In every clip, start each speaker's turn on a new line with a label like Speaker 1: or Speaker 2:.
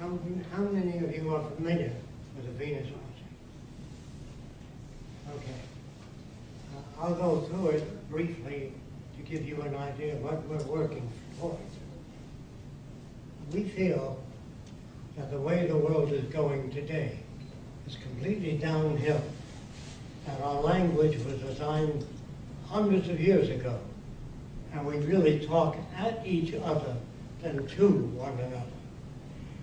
Speaker 1: How many of you are familiar with the Venus Project? Okay. I'll go through it briefly to give you an idea of what we're working towards. We feel that the way the world is going today is completely downhill, that our language was designed hundreds of years ago, and we really talk at each other than to one another.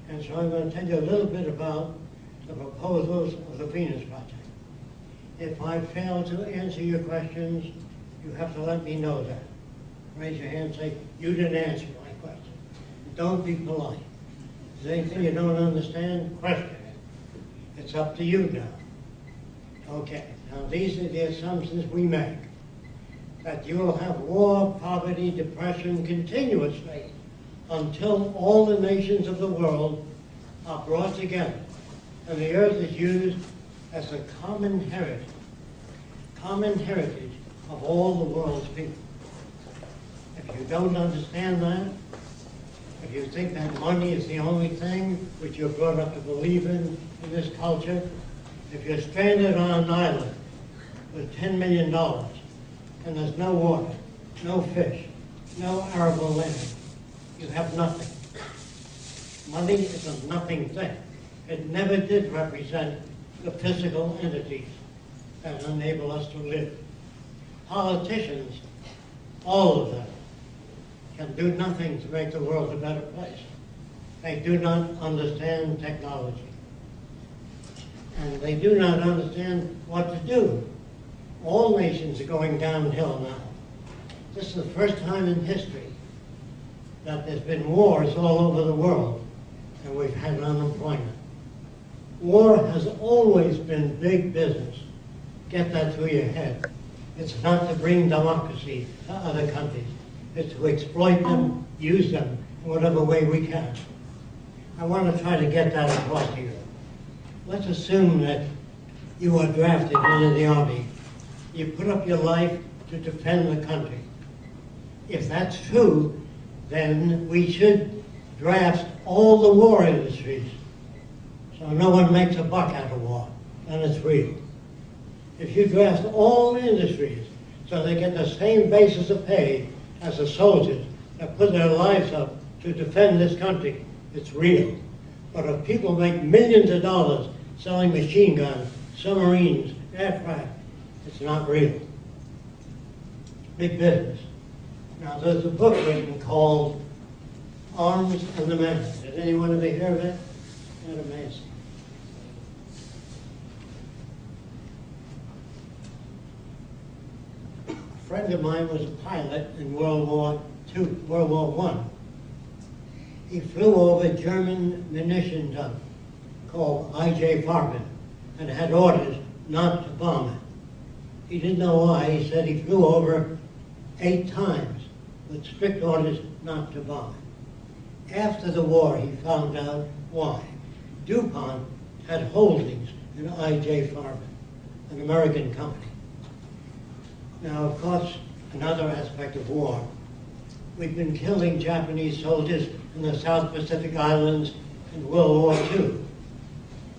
Speaker 1: And so I'm going to tell you a little bit about the proposals of the Venus Project. If I fail to answer your questions, you have to let me know that. Raise your hand and say, you didn't answer my question. Don't be polite. If there's anything you don't understand, question it. It's up to you now. Okay, now these are the assumptions we make. That you will have war, poverty, depression continuously until all the nations of the world are brought together and the earth is used as a common heritage of all the world's people. If you don't understand that, if you think that money is the only thing which you're brought up to believe in this culture, if you're stranded on an island with $10 million and there's no water, no fish, no arable land, you have nothing. Money is a nothing thing. It never did represent the physical entities that enable us to live. Politicians, all of them, can do nothing to make the world a better place. They do not understand technology. And they do not understand what to do. All nations are going downhill now. This is the first time in history that there's been wars all over the world, and we've had unemployment. War has always been big business. Get that through your head. It's not to bring democracy to other countries. It's to exploit them, use them in whatever way we can. I want to try to get that across to you. Let's assume that you are drafted into the Army. You put up your life to defend the country. If that's true, then we should draft all the war industries so no one makes a buck out of war, and it's real. If you draft all industries so they get the same basis of pay as the soldiers that put their lives up to defend this country, it's real. But if people make millions of dollars selling machine guns, submarines, aircraft, it's not real. Big business. Now, there's a book written called Arms and the Men. Did anyone ever hear of it? Isn't that amazing? A friend of mine was a pilot in World War I. He flew over a German munition dump called I.J. Farben and had orders not to bomb it. He didn't know why. He said he flew over 8 times with strict orders not to bomb it. After the war, he found out why. DuPont had holdings in I.J. Farben, an American company. Now, of course, another aspect of war. We've been killing Japanese soldiers in the South Pacific Islands in World War II.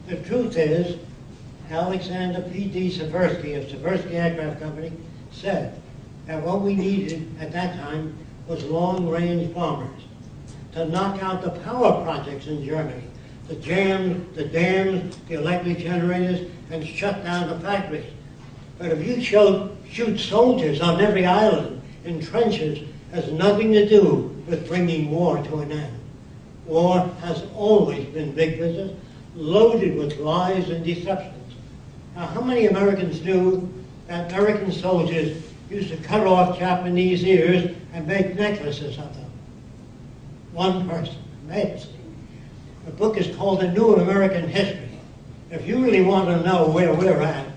Speaker 1: The truth is, Alexander P.D. Seversky of Seversky Aircraft Company said that what we needed at that time was long-range bombers to knock out the power projects in Germany, the dams, the electric generators, and shut down the factories. But if you shoot soldiers on every island in trenches, has nothing to do with bringing war to an end. War has always been big business, loaded with lies and deceptions. Now, how many Americans knew that American soldiers used to cut off Japanese ears and make necklaces of them? One person. Amazing. The book is called A New American History. If you really want to know where we're at,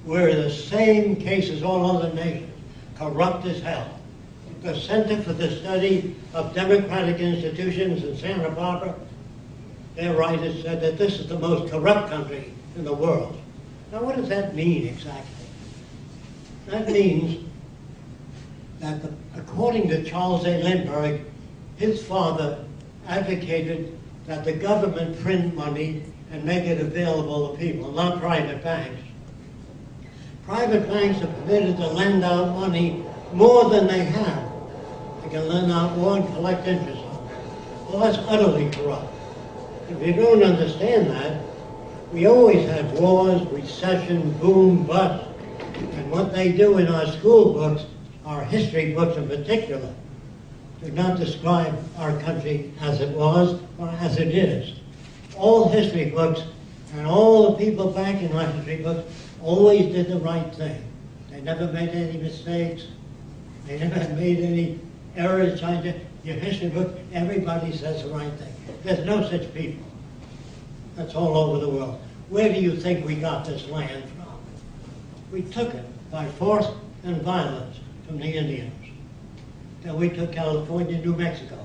Speaker 1: we're in the same case as all other nations, corrupt as hell. The Center for the Study of Democratic Institutions in Santa Barbara, their writers said that this is the most corrupt country in the world. Now, what does that mean exactly? That means that according to Charles A. Lindbergh, his father advocated that the government print money and make it available to people, not private banks. Private banks are permitted to lend out money more than they have. They can lend out more and collect interest on it. Well, that's utterly corrupt. If you don't understand that, we always have wars, recession, boom, bust. And what they do in our school books, our history books in particular, do not describe our country as it was or as it is. All history books and all the people back in our history books always did the right thing. They never made any mistakes. They never made any errors trying to, your history book, everybody says the right thing. There's no such people. That's all over the world. Where do you think we got this land from? We took it by force and violence from the Indians. Then we took California, New Mexico.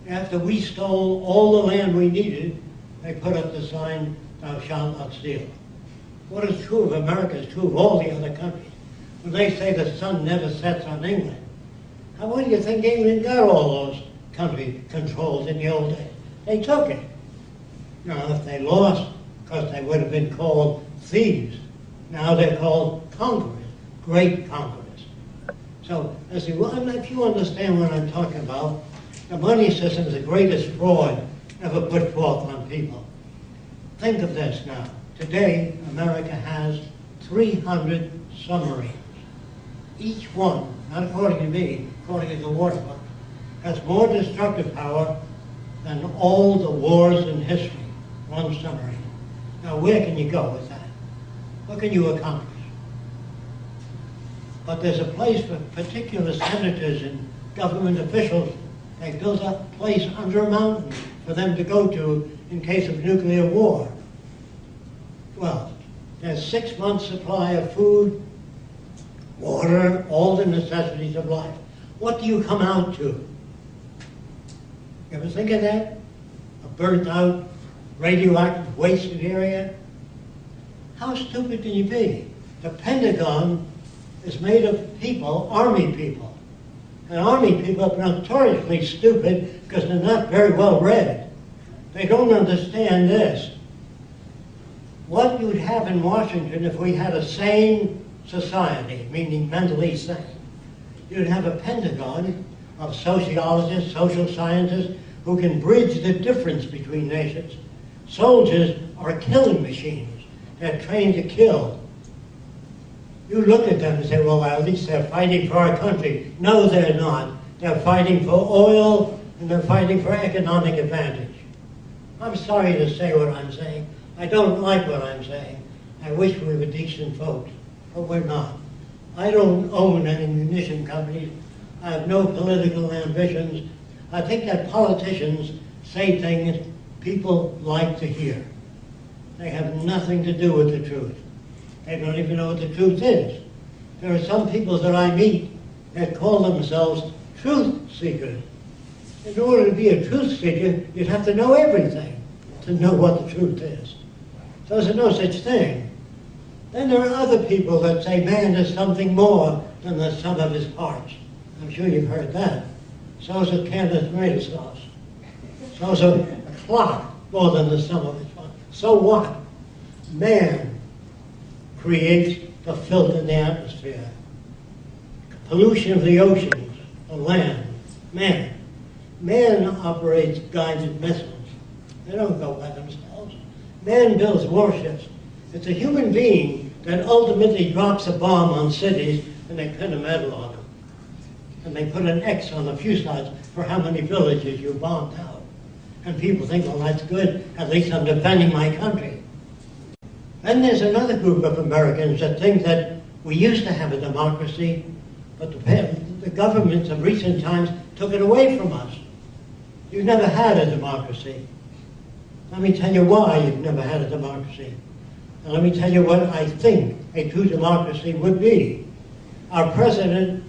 Speaker 1: After we stole all the land we needed, they put up the sign, "Thou shalt not steal." What is true of America is true of all the other countries. When they say the sun never sets on England, how do you think England got all those country controls in the old days? They took it. Now, if they lost, of course, they would have been called thieves. Now they're called conquerors, great conquerors. So, if you understand what I'm talking about, the money system is the greatest fraud ever put forth on people. Think of this now. Today, America has 300 submarines. Each one, not according to me, according to the War Department, has more destructive power than all the wars in history. One submarine. Now, where can you go with that? What can you accomplish? But there's a place for particular senators and government officials. They built a place under a mountain for them to go to in case of nuclear war. Well, there's 6 months' supply of food, water, all the necessities of life. What do you come out to? You ever think of that? A burnt-out, radioactive, wasted area? How stupid can you be? The Pentagon is made of people, army people. And army people are notoriously stupid because they're not very well read. They don't understand this. What you'd have in Washington if we had a sane society, meaning mentally sane, you'd have a Pentagon of sociologists, social scientists, who can bridge the difference between nations. Soldiers are killing machines. They're trained to kill. You look at them and say, well, at least they're fighting for our country. No, they're not. They're fighting for oil and they're fighting for economic advantage. I'm sorry to say what I'm saying. I don't like what I'm saying. I wish we were decent folks, but we're not. I don't own any munition companies. I have no political ambitions. I think that politicians say things people like to hear. They have nothing to do with the truth. They don't even know what the truth is. There are some people that I meet that call themselves truth seekers. In order to be a truth seeker, you'd have to know everything to know what the truth is. So there's no such thing. Then there are other people that say man is something more than the sum of his parts. I'm sure you've heard that. So is a can of tomato sauce. So is a clock more than the sum of its parts. So what? Man creates the filth in the atmosphere, pollution of the oceans, the land. Man operates guided missiles. They don't go by themselves. Man builds warships. It's a human being that ultimately drops a bomb on cities and they pin a medal on them. And they put an X on the fuselage for how many villages you bombed out. And people think, well, that's good. At least I'm defending my country. Then there's another group of Americans that think that we used to have a democracy, but the governments of recent times took it away from us. You've never had a democracy. Let me tell you why you've never had a democracy. And let me tell you what I think a true democracy would be. Our president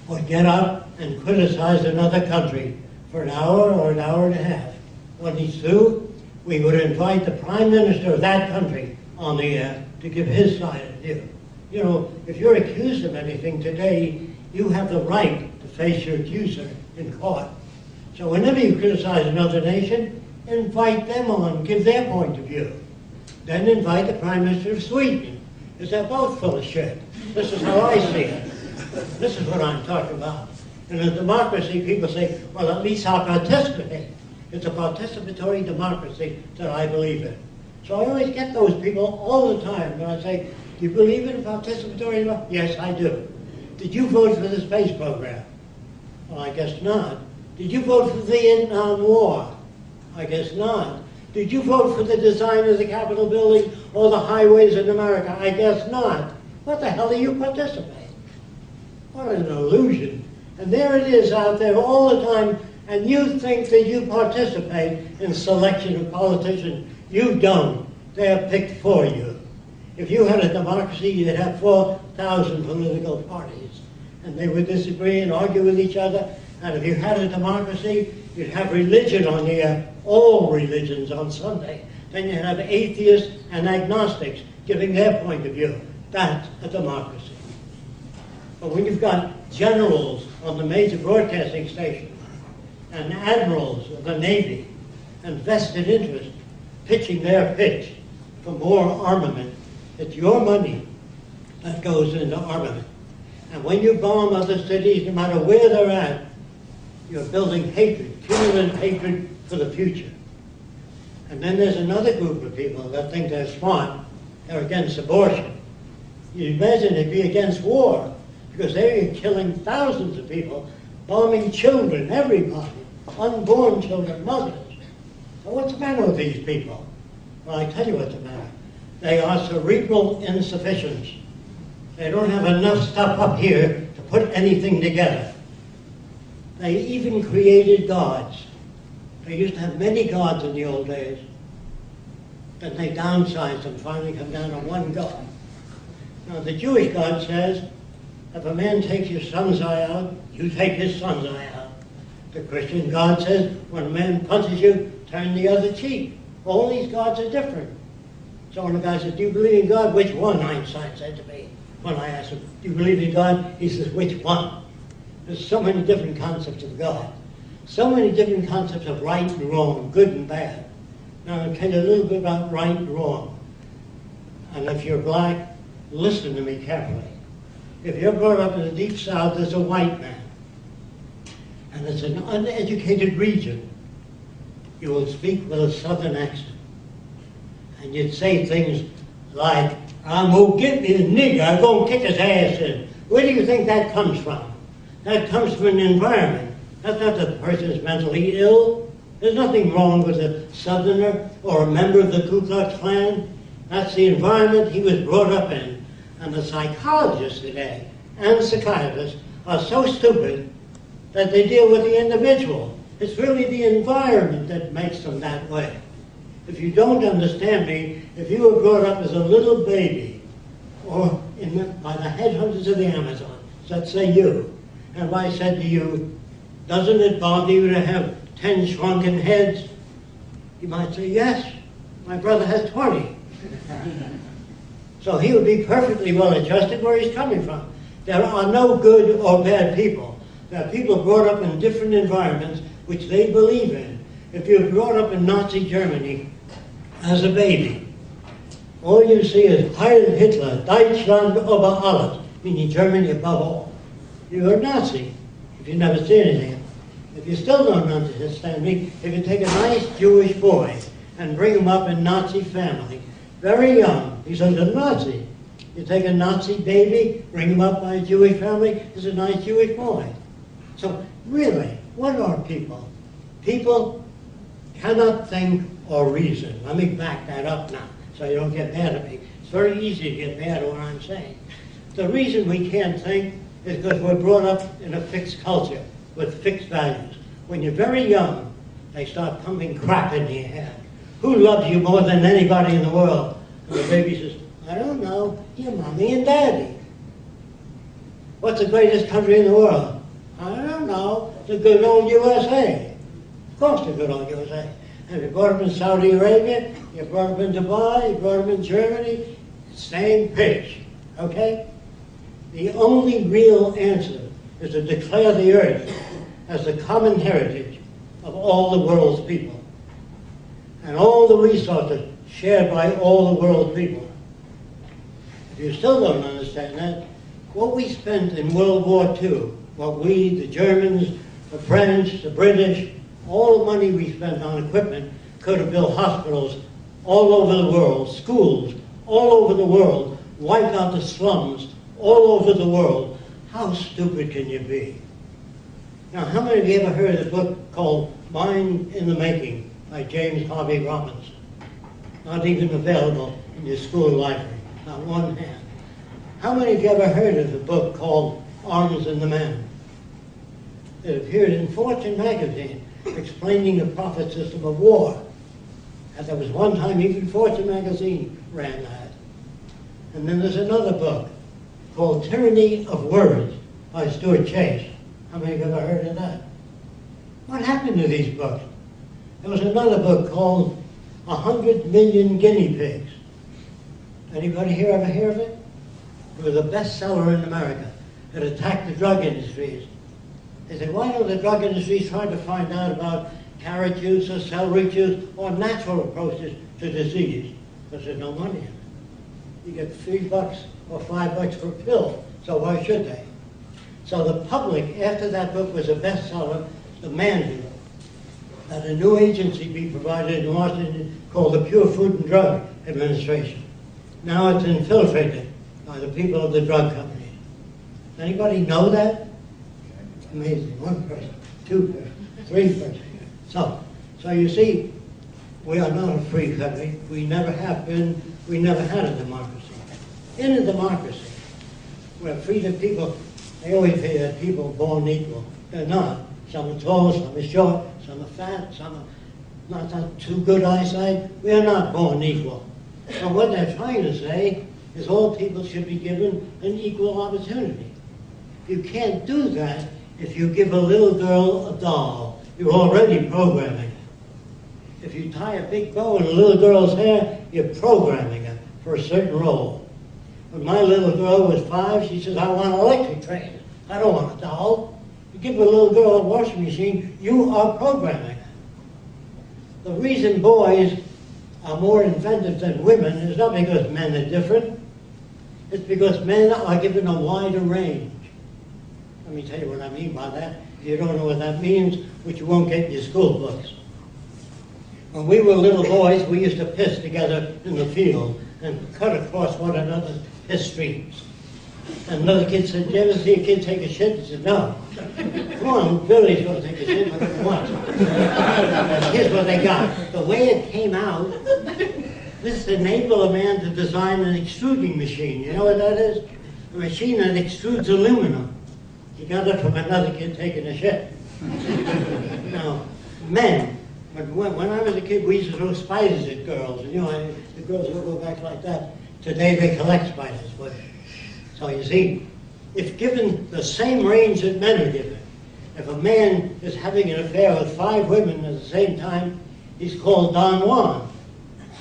Speaker 1: would get up and criticize another country for an hour or an hour and a half. When he's through, we would invite the prime minister of that country on the air to give his side of the view. You know, if you're accused of anything today, you have the right to face your accuser in court. So whenever you criticize another nation, invite them on, give their point of view. Then invite the Prime Minister of Sweden, because they're both full of shit. This is how I see it. This is what I'm talking about. In a democracy, people say, well, at least I'll participate. It's a participatory democracy that I believe in. So I always get those people all the time when I say, do you believe in a participatory democracy? Yes, I do. Did you vote for the space program? Well, I guess not. Did you vote for the Vietnam War? I guess not. Did you vote for the design of the Capitol building or the highways in America? I guess not. What the hell are you participating? What an illusion. And there it is out there all the time, and you think that you participate in selection of politicians. You don't. They are picked for you. If you had a democracy, you'd have 4,000 political parties, and they would disagree and argue with each other. And if you had a democracy, you'd have religion on the air, all religions on Sunday. Then you'd have atheists and agnostics giving their point of view. That's a democracy. But when you've got generals on the major broadcasting stations and admirals of the Navy and vested interests pitching their pitch for more armament, it's your money that goes into armament. And when you bomb other cities, no matter where they're at, you're building hatred, cumulative hatred for the future. And then there's another group of people that think they're smart. They're against abortion. You imagine they'd be against war, because they're killing thousands of people, bombing children, everybody, unborn children, mothers. So what's the matter with these people? Well, I tell you what's the matter. They are cerebral insufficients. They don't have enough stuff up here to put anything together. They even created gods. They used to have many gods in the old days. Then they downsized and finally come down to one God. Now the Jewish God says, if a man takes your son's eye out, you take his son's eye out. The Christian God says, when a man punches you, turn the other cheek. All these gods are different. So when the guy says, do you believe in God? Which one? Einstein said to me. When I asked him, do you believe in God? He says, which one? There's so many different concepts of God. So many different concepts of right and wrong, good and bad. Now I'll tell you a little bit about right and wrong. And if you're black, listen to me carefully. If you're brought up in the Deep South as a white man, and it's an uneducated region, you will speak with a Southern accent. And you'd say things like, I'm going to get me a nigger, I'm going to kick his ass in. Where do you think that comes from? That comes from an environment. That's not that the person is mentally ill. There's nothing wrong with a Southerner or a member of the Ku Klux Klan. That's the environment he was brought up in. And the psychologists today and psychiatrists are so stupid that they deal with the individual. It's really the environment that makes them that way. If you don't understand me, if you were brought up as a little baby or by the headhunters of the Amazon, let's say you, and if I said to you, doesn't it bother you to have 10 shrunken heads? You might say, yes, my brother has 20. So he would be perfectly well adjusted where he's coming from. There are no good or bad people. There are people brought up in different environments which they believe in. If you're brought up in Nazi Germany as a baby, all you see is Heil Hitler, Deutschland über alles, meaning Germany above all. You're a Nazi if you never see anything. If you still don't understand me, if you take a nice Jewish boy and bring him up in Nazi family, very young, he's a Nazi. You take a Nazi baby, bring him up by a Jewish family, he's a nice Jewish boy. So really, what are people? People cannot think or reason. Let me back that up now so you don't get mad at me. It's very easy to get mad at what I'm saying. The reason we can't think is because we're brought up in a fixed culture with fixed values. When you're very young, they start pumping crap into your head. Who loves you more than anybody in the world? And the baby says, I don't know, your mommy and daddy. What's the greatest country in the world? I don't know, the good old USA. Of course the good old USA. And you're brought up in Saudi Arabia, you're brought up in Dubai, you're brought up in Germany, same pitch, okay? The only real answer is to declare the earth as the common heritage of all the world's people. and all the resources shared by all the world people. If you still don't understand that, what we spent in World War II, what we, the Germans, the French, the British, all the money we spent on equipment could have built hospitals all over the world, schools all over the world, wiped out the slums all over the world. How stupid can you be? Now, how many of you ever heard of a book called Mind in the Making by James Harvey Robinson? Not even available in your school library, not one hand. How many of you ever heard of a book called Arms and the Man? It appeared in Fortune magazine explaining the profit system of war. And there was one time even Fortune magazine ran that. And then there's another book called Tyranny of Words by Stuart Chase. How many of you ever heard of that? What happened to these books? There was another book called 100 Million Guinea Pigs. Anybody here ever hear of it? It was a bestseller in America. It attacked the drug industries. They said, why don't the drug industries try to find out about carrot juice or celery juice or natural approaches to disease? Because there's no money in it. You get $3 or $5 for a pill, so why should they? So the public, after that book was a bestseller, demanded that a new agency be provided in Washington called the Pure Food and Drug Administration. Now it's infiltrated by the people of the drug companies. Anybody know that? Amazing. One person, two person, three person. So you see, we are not a free country. We never have been. We never had a democracy. In a democracy, where freedom people, they always say that people are born equal. They're not. Some are tall, some are short, some are fat, some are not too good eyesight. We are not born equal. So what they're trying to say is all people should be given an equal opportunity. You can't do that if you give a little girl a doll. You're already programming it. If you tie a big bow in a little girl's hair, you're programming her for a certain role. When my little girl was 5, she says, I want an electric train. I don't want a doll. You give a little girl a washing machine, you are programming her. The reason boys are more inventive than women is not because men are different. It's because men are given a wider range. Let me tell you what I mean by that. If you don't know what that means, which you won't get in your school books. When we were little boys, we used to piss together in the field and cut across one another's piss streams. And another kid said, did you ever see a kid take a shit? He said, no. Come on, Billy's going to take a shit whatever he wants. Here's what they got. The way it came out, this enabled a man to design an extruding machine. You know what that is? A machine that extrudes aluminum. He got it from another kid taking a shit. Now, men, when I was a kid, we used to throw spiders at girls. And, you know, the girls would go back like that. Today they collect spiders. So you see, if given the same range that men are given, if a man is having an affair with 5 women at the same time, he's called Don Juan.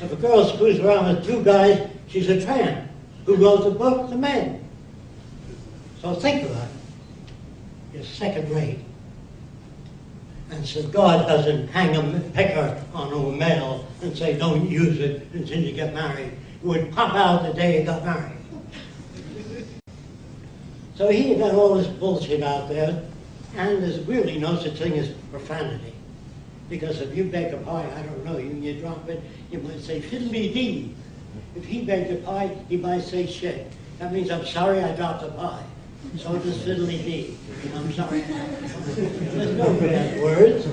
Speaker 1: If a girl screws around with 2 guys, she's a tramp. Who wrote the book? The men. So think about it. You're second rate. And so God doesn't hang a picker on a male and say, don't use it until you get married. It would pop out the day you got married. So he got all this bullshit out there, and there's really no such thing as profanity. Because if you bake a pie, I don't know, you drop it, you might say fiddly-dee. If he baked a pie, he might say shit. That means, I'm sorry I dropped a pie. So does fiddly-dee. I'm sorry. There's no bad words.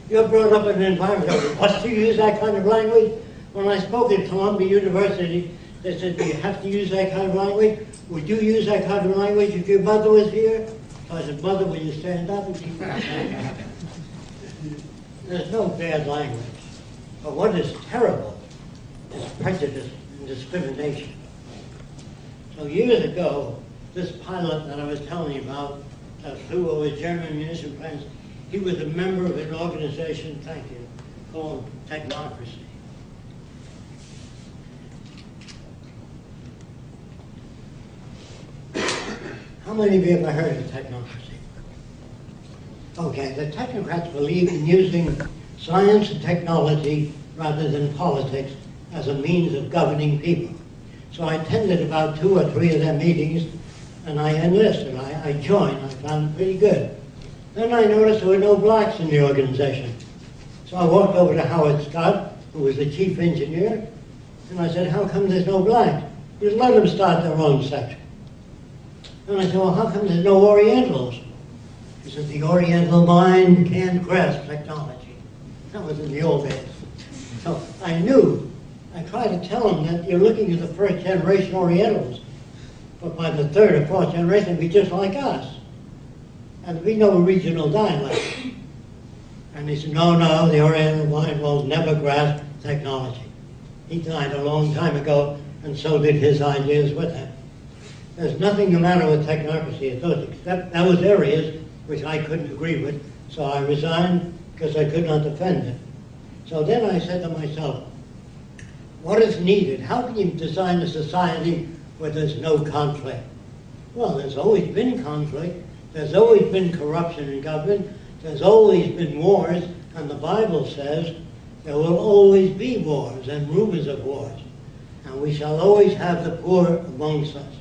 Speaker 1: You're brought up in an environment of, what's to use that kind of language? When I spoke at Columbia University, they said, do you have to use that kind of language? Would you use that kind of language if your mother was here? So I said, Mother, will you stand up and keep your hand? There's no bad language. But what is terrible is prejudice and discrimination. So years ago, this pilot that I was telling you about that flew over German munition plants, he was a member of an organization, thank you, called Technocracy. How many of you ever heard of technocracy? Okay, the technocrats believe in using science and technology rather than politics as a means of governing people. So I attended about 2 or 3 of their meetings, and I enlisted. I joined. I found it pretty good. Then I noticed there were no blacks in the organization. So I walked over to Howard Scott, who was the chief engineer, and I said, how come there's no blacks? He said, let them start their own section. And I said, well, how come there's no Orientals? He said, the Oriental mind can't grasp technology. That was in the old days. So I knew. I tried to tell him that you're looking at the first generation Orientals, but by the 3rd or 4th generation, it'd be just like us. And there'd be no regional dialect. And he said, no, the Oriental mind will never grasp technology. He died a long time ago, and so did his ideas with him. There's nothing the matter with technocracy at those, except those areas which I couldn't agree with, so I resigned because I could not defend it. So then I said to myself, what is needed? How can you design a society where there's no conflict? Well, there's always been conflict. There's always been corruption in government. There's always been wars, and the Bible says there will always be wars and rumors of wars. And we shall always have the poor amongst us.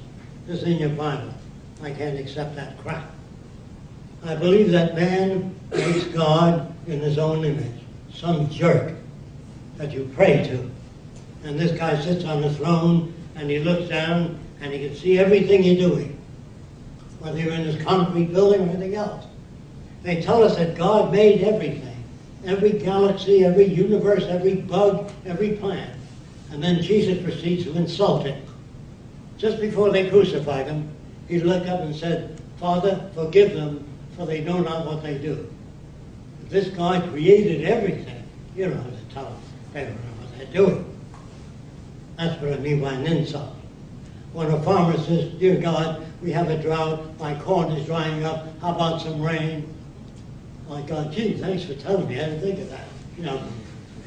Speaker 1: This is in your Bible. I can't accept that crap. I believe that man makes God in his own image, some jerk that you pray to. And this guy sits on the throne, and he looks down, and he can see everything you're doing, whether you're in this concrete building or anything else. They tell us that God made everything, every galaxy, every universe, every bug, every plant. And then Jesus proceeds to insult it. Just before they crucified him, he looked up and said, Father, forgive them, for they know not what they do. This God created everything. You don't have to tell them. They don't know what they're doing. That's what I mean by an insult. When a farmer says, dear God, we have a drought, my corn is drying up, how about some rain? My God, gee, thanks for telling me, I didn't think of that. You know,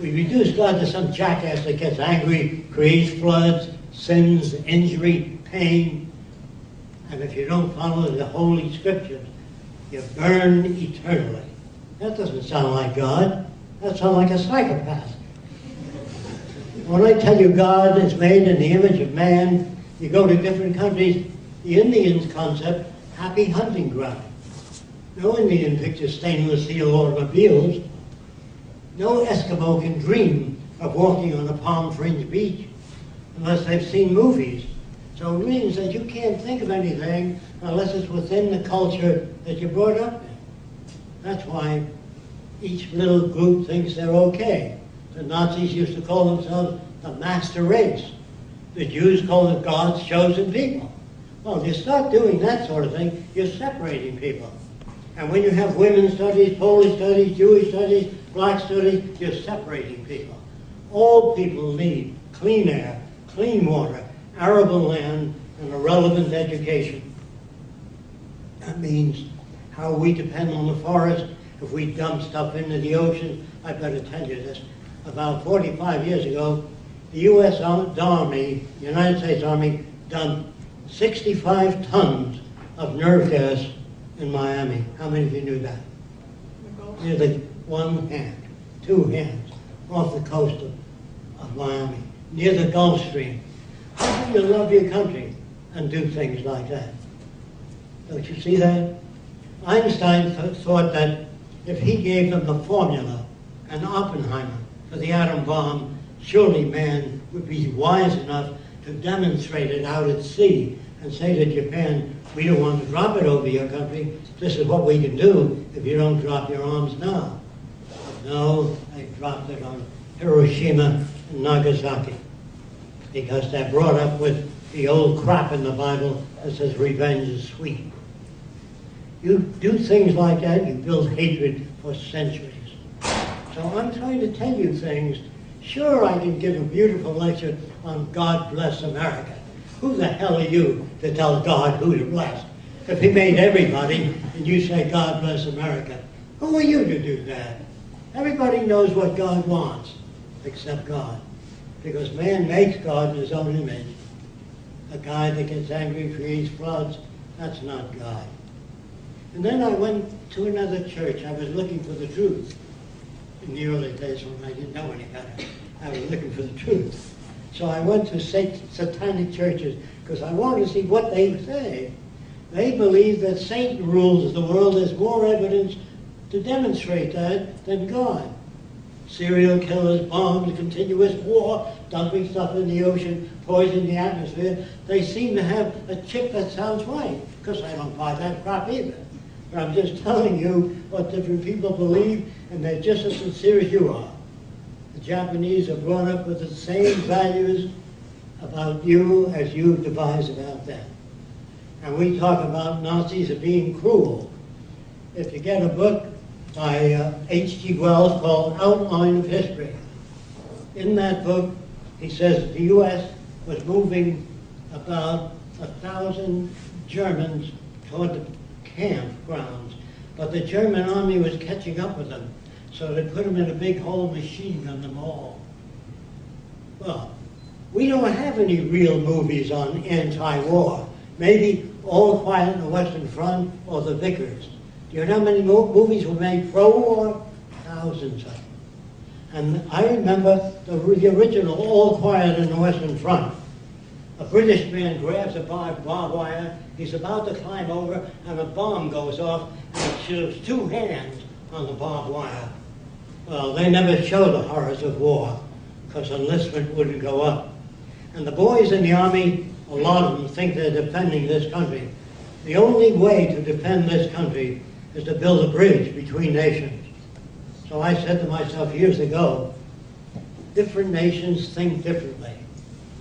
Speaker 1: we reduce God to some jackass that gets angry, creates floods, sins, injury, pain. And if you don't follow the Holy Scriptures, you burn eternally. That doesn't sound like God. That sounds like a psychopath. When I tell you God is made in the image of man, you go to different countries, the Indians concept, happy hunting ground. No Indian pictures stainless steel automobiles. No Eskimo can dream of walking on a palm-fringed beach unless they've seen movies. So it means that you can't think of anything unless it's within the culture that you're brought up in. That's why each little group thinks they're okay. The Nazis used to call themselves the master race. The Jews call it God's chosen people. Well, if you start doing that sort of thing, you're separating people. And when you have women's studies, Polish studies, Jewish studies, black studies, you're separating people. All people need clean air, clean water, arable land, and a relevant education. That means how we depend on the forest. If we dump stuff into the ocean, I better tell you this. About 45 years ago, the U.S. Army, United States Army, dumped 65 tons of nerve gas in Miami. How many of you knew that? Nearly one hand, 2 hands, off the coast of Miami, near the Gulf Stream. How can you love your country and do things like that? Don't you see that? Einstein thought that if he gave them the formula and Oppenheimer for the atom bomb, surely man would be wise enough to demonstrate it out at sea and say to Japan, we don't want to drop it over your country. This is what we can do if you don't drop your arms now. But no, they dropped it on Hiroshima and Nagasaki because they're brought up with the old crap in the Bible that says revenge is sweet. You do things like that, you build hatred for centuries. So I'm trying to tell you things. Sure, I can give a beautiful lecture on God bless America. Who the hell are you to tell God who to bless? If he made everybody and you say God bless America, who are you to do that? Everybody knows what God wants, except God. Because man makes God in his own image. A guy that gets angry, creates floods, that's not God. And then I went to another church. I was looking for the truth. in the early days when I didn't know any better. I was looking for the truth. So I went to satanic churches because I wanted to see what they say. They believe that Satan rules the world. There's more evidence to demonstrate that than God. Serial killers, bombs, continuous war, dumping stuff in the ocean, poisoning the atmosphere. They seem to have a chip that sounds right, because I don't buy that crap either. But I'm just telling you what different people believe, and they're just as sincere as you are. The Japanese are brought up with the same values about you as you devise about them. And we talk about Nazis as being cruel. If you get a book by H.G. Wells called Outline of History, in that book he says the U.S. was moving about 1,000 Germans toward the campgrounds, but the German army was catching up with them, so they put them in a big whole machine gun them all. Well, we don't have any real movies on anti-war. Maybe All Quiet on the Western Front or The Vickers. Do you know how many movies were made pro-war? Thousands of them. And I remember the original All Quiet on the Western Front. A British man grabs a barbed wire, he's about to climb over, and a bomb goes off, and it shows two hands on the barbed wire. Well, they never show the horrors of war, because enlistment wouldn't go up. And the boys in the Army, a lot of them think they're defending this country. The only way to defend this country is to build a bridge between nations. So I said to myself years ago, different nations think differently.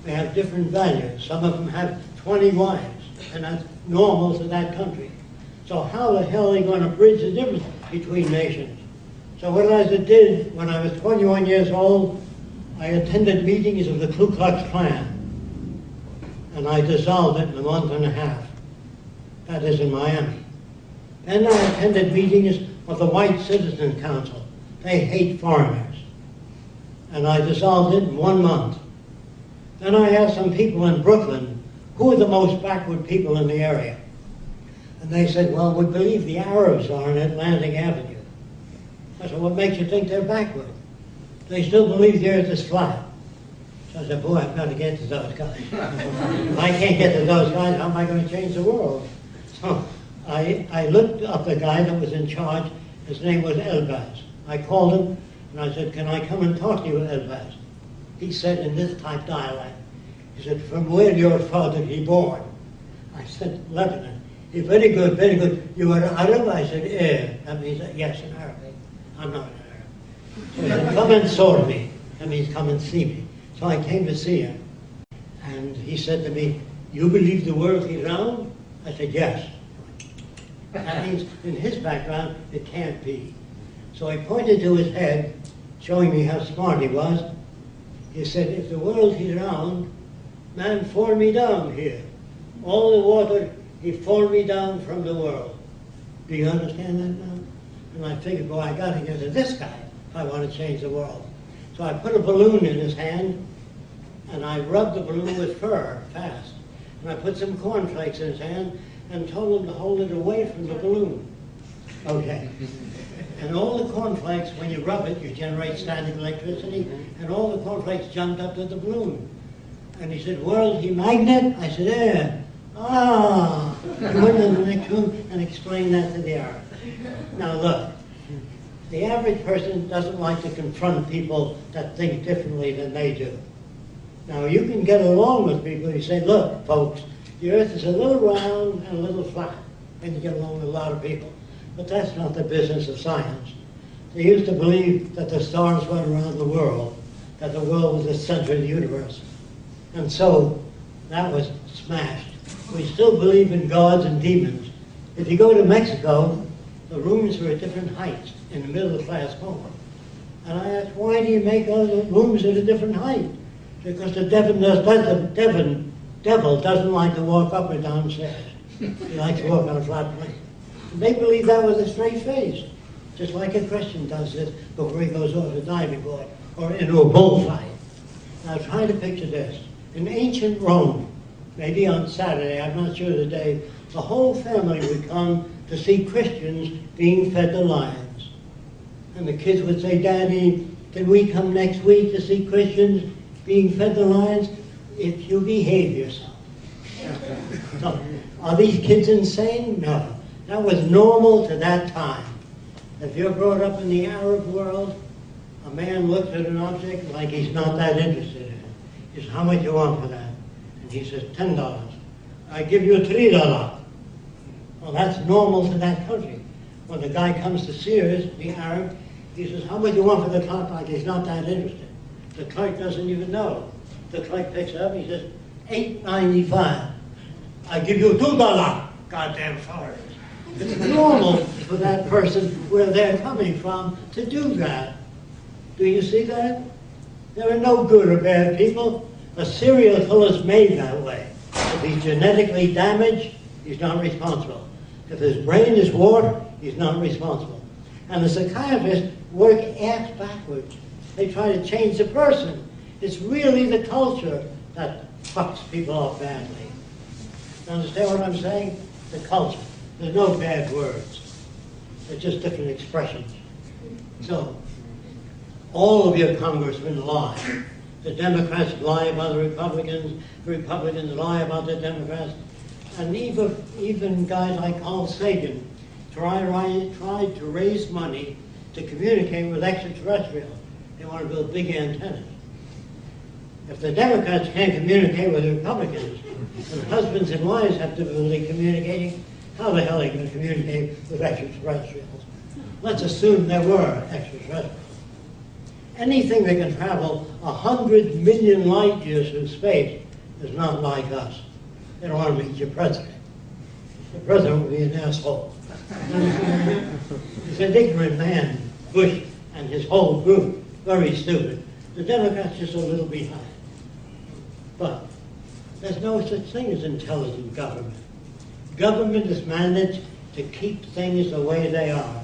Speaker 1: They have different values. Some of them have 20 wives, and that's normal to that country. So how the hell are they going to bridge the difference between nations? So what I did when I was 21 years old, I attended meetings of the Ku Klux Klan, and I dissolved it in a month and a half. That is in Miami. Then I attended meetings of the White Citizens Council. They hate foreigners. And I dissolved it in 1 month. Then I asked some people in Brooklyn, who are the most backward people in the area? And they said, well, we believe the Arabs are on Atlantic Avenue. I said, what makes you think they're backward? They still believe the earth is flat. So I said, boy, I've got to get to those guys. If I can't get to those guys, how am I going to change the world? So I looked up the guy that was in charge. His name was Elbaz. I called him, and I said, can I come and talk to you, Elbaz? He said in this type dialect, he said, from where your father he born? I said, Lebanon. He said, very good, very good. You are Arab? I said, yeah. That means, yes, in Arabic. I'm not an Arab. So he said, come and saw me. That means come and see me. So I came to see him. And he said to me, you believe the world is round? I said, yes. That means in his background, it can't be. So I pointed to his head, showing me how smart he was. He said, if the world is round, man fall me down here. All the water, he fall me down from the world. Do you understand that now? And I figured, boy, I got to get to this guy if I want to change the world. So I put a balloon in his hand, and I rubbed the balloon with fur fast. And I put some cornflakes in his hand and told him to hold it away from the balloon. Okay. And all the cornflakes, when you rub it, you generate static electricity, and all the cornflakes jumped up to the balloon. And he said, world, he magnet? I said, yeah. Ah. He went in the next room and explained that to the Arab. Now look, the average person doesn't like to confront people that think differently than they do. Now you can get along with people who say, look, folks, the earth is a little round and a little flat. And you get along with a lot of people. But that's not the business of science. They used to believe that the stars went around the world, that the world was the center of the universe. And so that was smashed. We still believe in gods and demons. If you go to Mexico, the rooms are at different heights in the middle-class home. And I asked, why do you make all the rooms at a different height? Because the devil doesn't like to walk up or downstairs. He likes to walk on a flat plane. And they believe that with a straight face, just like a Christian does this before he goes off the diving board or into a bullfight. Now try to picture this. In ancient Rome, maybe on Saturday, I'm not sure the day, the whole family would come to see Christians being fed to lions. And the kids would say, Daddy, can we come next week to see Christians being fed the lions? If you behave yourself. So, are these kids insane? No. That was normal to that time. If you're brought up in the Arab world, a man looks at an object like he's not that interested in it. He says, how much you want for that? And he says, $10. I give you $3. Well, that's normal to that country. When the guy comes to Sears, the Arab, he says, how much you want for the clock? Like he's not that interested. The clerk doesn't even know. The clerk picks it up, he says, $8.95. I give you $2. Goddamn foreigners. It's normal for that person where they're coming from to do that. Do you see that? There are no good or bad people. A serial killer is made that way. If he's genetically damaged, he's not responsible. If his brain is warped, he's not responsible. And the psychiatrists work ass backwards. They try to change the person. It's really the culture that fucks people up badly. You understand what I'm saying? The culture. There's no bad words. They're just different expressions. So, all of your congressmen lie. The Democrats lie about the Republicans lie about the Democrats, and even guys like Carl Sagan tried to raise money to communicate with extraterrestrials. They want to build big antennas. If the Democrats can't communicate with the Republicans, and husbands and wives have difficulty communicating, how the hell are they going to communicate with extraterrestrials? Let's assume there were extraterrestrials. Anything that can travel 100 million light years through space is not like us. They don't want to meet your president. The president will be an asshole. He's an ignorant man, Bush and his whole group, very stupid. The Democrats just a little behind. But there's no such thing as intelligent government. Government is managed to keep things the way they are.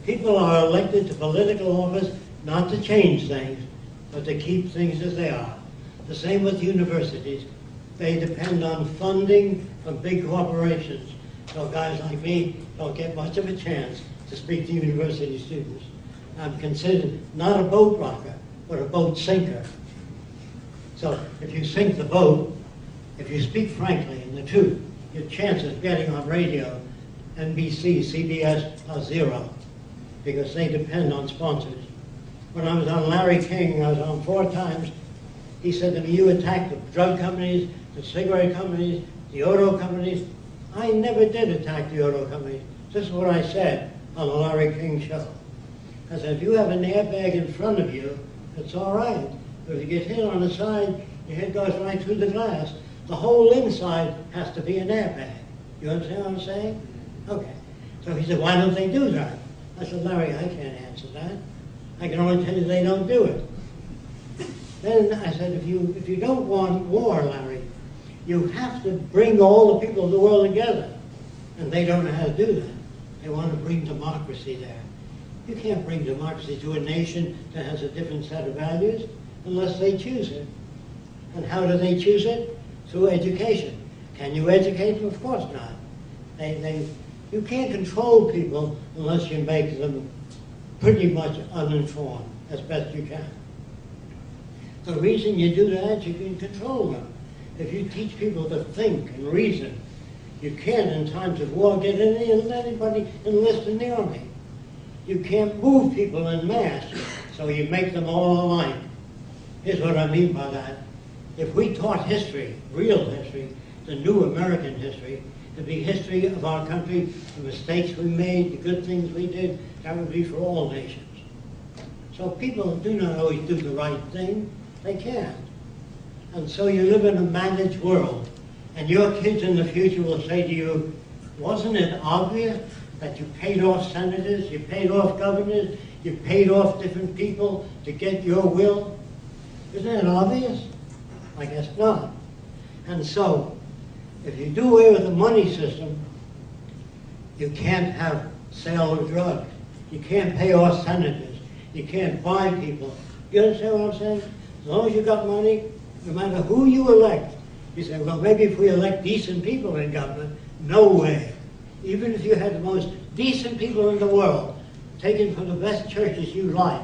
Speaker 1: People are elected to political office not to change things, but to keep things as they are. The same with universities. They depend on funding from big corporations. So guys like me don't get much of a chance to speak to university students. I'm considered not a boat rocker, but a boat sinker. So if you sink the boat, if you speak frankly and the truth, your chances of getting on radio, NBC, CBS, are zero, because they depend on sponsors. When I was on Larry King, I was on 4 times, he said to me, you attack the drug companies, the cigarette companies, the auto companies. I never did attack the auto companies. This is what I said on the Larry King show. I said, if you have an airbag in front of you, it's all right. But if you get hit on the side, your head goes right through the glass. The whole inside has to be an airbag. You understand what I'm saying? Okay. So he said, why don't they do that? I said, Larry, I can't answer that. I can only tell you they don't do it. Then I said, if you don't want war, Larry, you have to bring all the people of the world together. And they don't know how to do that. They want to bring democracy there. You can't bring democracy to a nation that has a different set of values unless they choose it. And how do they choose it? Through education. Can you educate them? Of course not. You can't control people unless you make them pretty much uninformed as best you can. The reason you do that, you can control them. If you teach people to think and reason, you can't, in times of war, get anybody enlist in the army. You can't move people en masse, so you make them all alike. Here's what I mean by that. If we taught history, real history, the new American history, it'd be history of our country, the mistakes we made, the good things we did, that would be for all nations. So people do not always do the right thing. They can't. And so you live in a managed world. And your kids in the future will say to you, wasn't it obvious that you paid off senators, you paid off governors, you paid off different people to get your will? Isn't it obvious? I guess not. And so, if you do away with the money system, you can't have sale of drugs. You can't pay off senators. You can't buy people. You understand what I'm saying? As long as you got money, no matter who you elect, you say, well, maybe if we elect decent people in government, no way. Even if you had the most decent people in the world, taken from the best churches you like.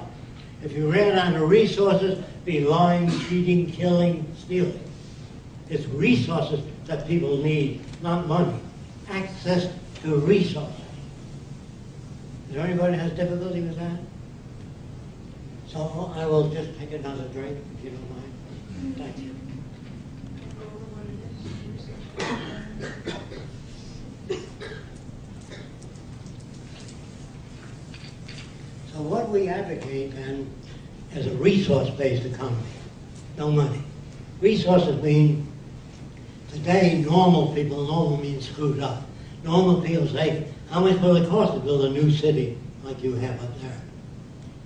Speaker 1: If you ran out of resources, be lying, cheating, killing, stealing. It's resources that people need, not money. Access to resources. Is there anybody who has difficulty with that? So I will just take another drink, if you don't mind. Thank you. So what we advocate then is a resource-based economy, no money. Resources mean, today normal people, normal means screwed up. Normal people say, how much will it cost to build a new city like you have up there?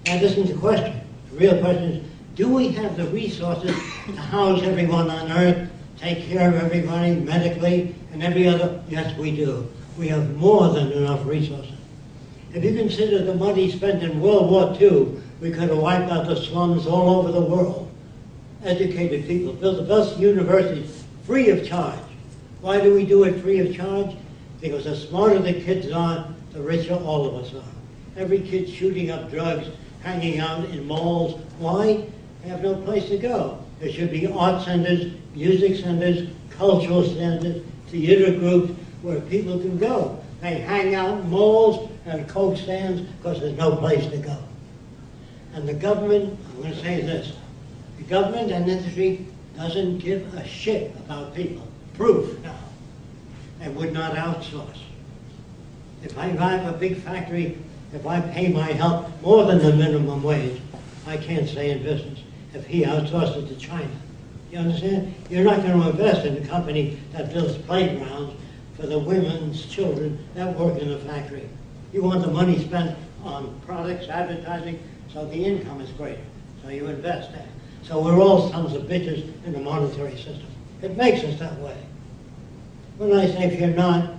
Speaker 1: That isn't the question. The real question is, do we have the resources to house everyone on earth, take care of everybody medically and every other? Yes, we do. We have more than enough resources. If you consider the money spent in World War II, we could have wiped out the slums all over the world. Educated people, built the best universities free of charge. Why do we do it free of charge? Because the smarter the kids are, the richer all of us are. Every kid shooting up drugs, hanging out in malls. Why? They have no place to go. There should be art centers, music centers, cultural centers, theater groups where people can go. They hang out in malls and coke stands because there's no place to go. And the government, I'm going to say this, the government and industry doesn't give a shit about people. Proof now. They would not outsource. If I have a big factory, if I pay my help more than the minimum wage, I can't stay in business if he outsourced it to China. You understand? You're not going to invest in a company that builds playgrounds for the women's children that work in the factory. You want the money spent on products, advertising, so the income is greater. So you invest there. So we're all sons of bitches in the monetary system. It makes us that way. When I say if you're not,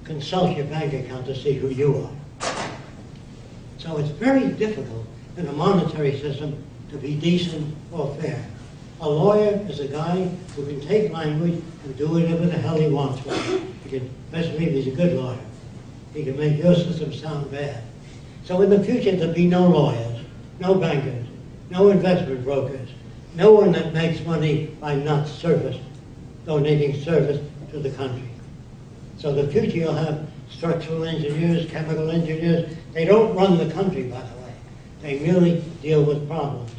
Speaker 1: consult your bank account to see who you are. So it's very difficult in a monetary system to be decent or fair. A lawyer is a guy who can take language and do whatever the hell he wants with it. He can, especially if he's a good lawyer. He can make your system sound bad. So in the future, there'll be no lawyers, no bankers, no investment brokers, no one that makes money by not donating service to the country. So the future, you'll have structural engineers, chemical engineers. They don't run the country, by the way. They really deal with problems.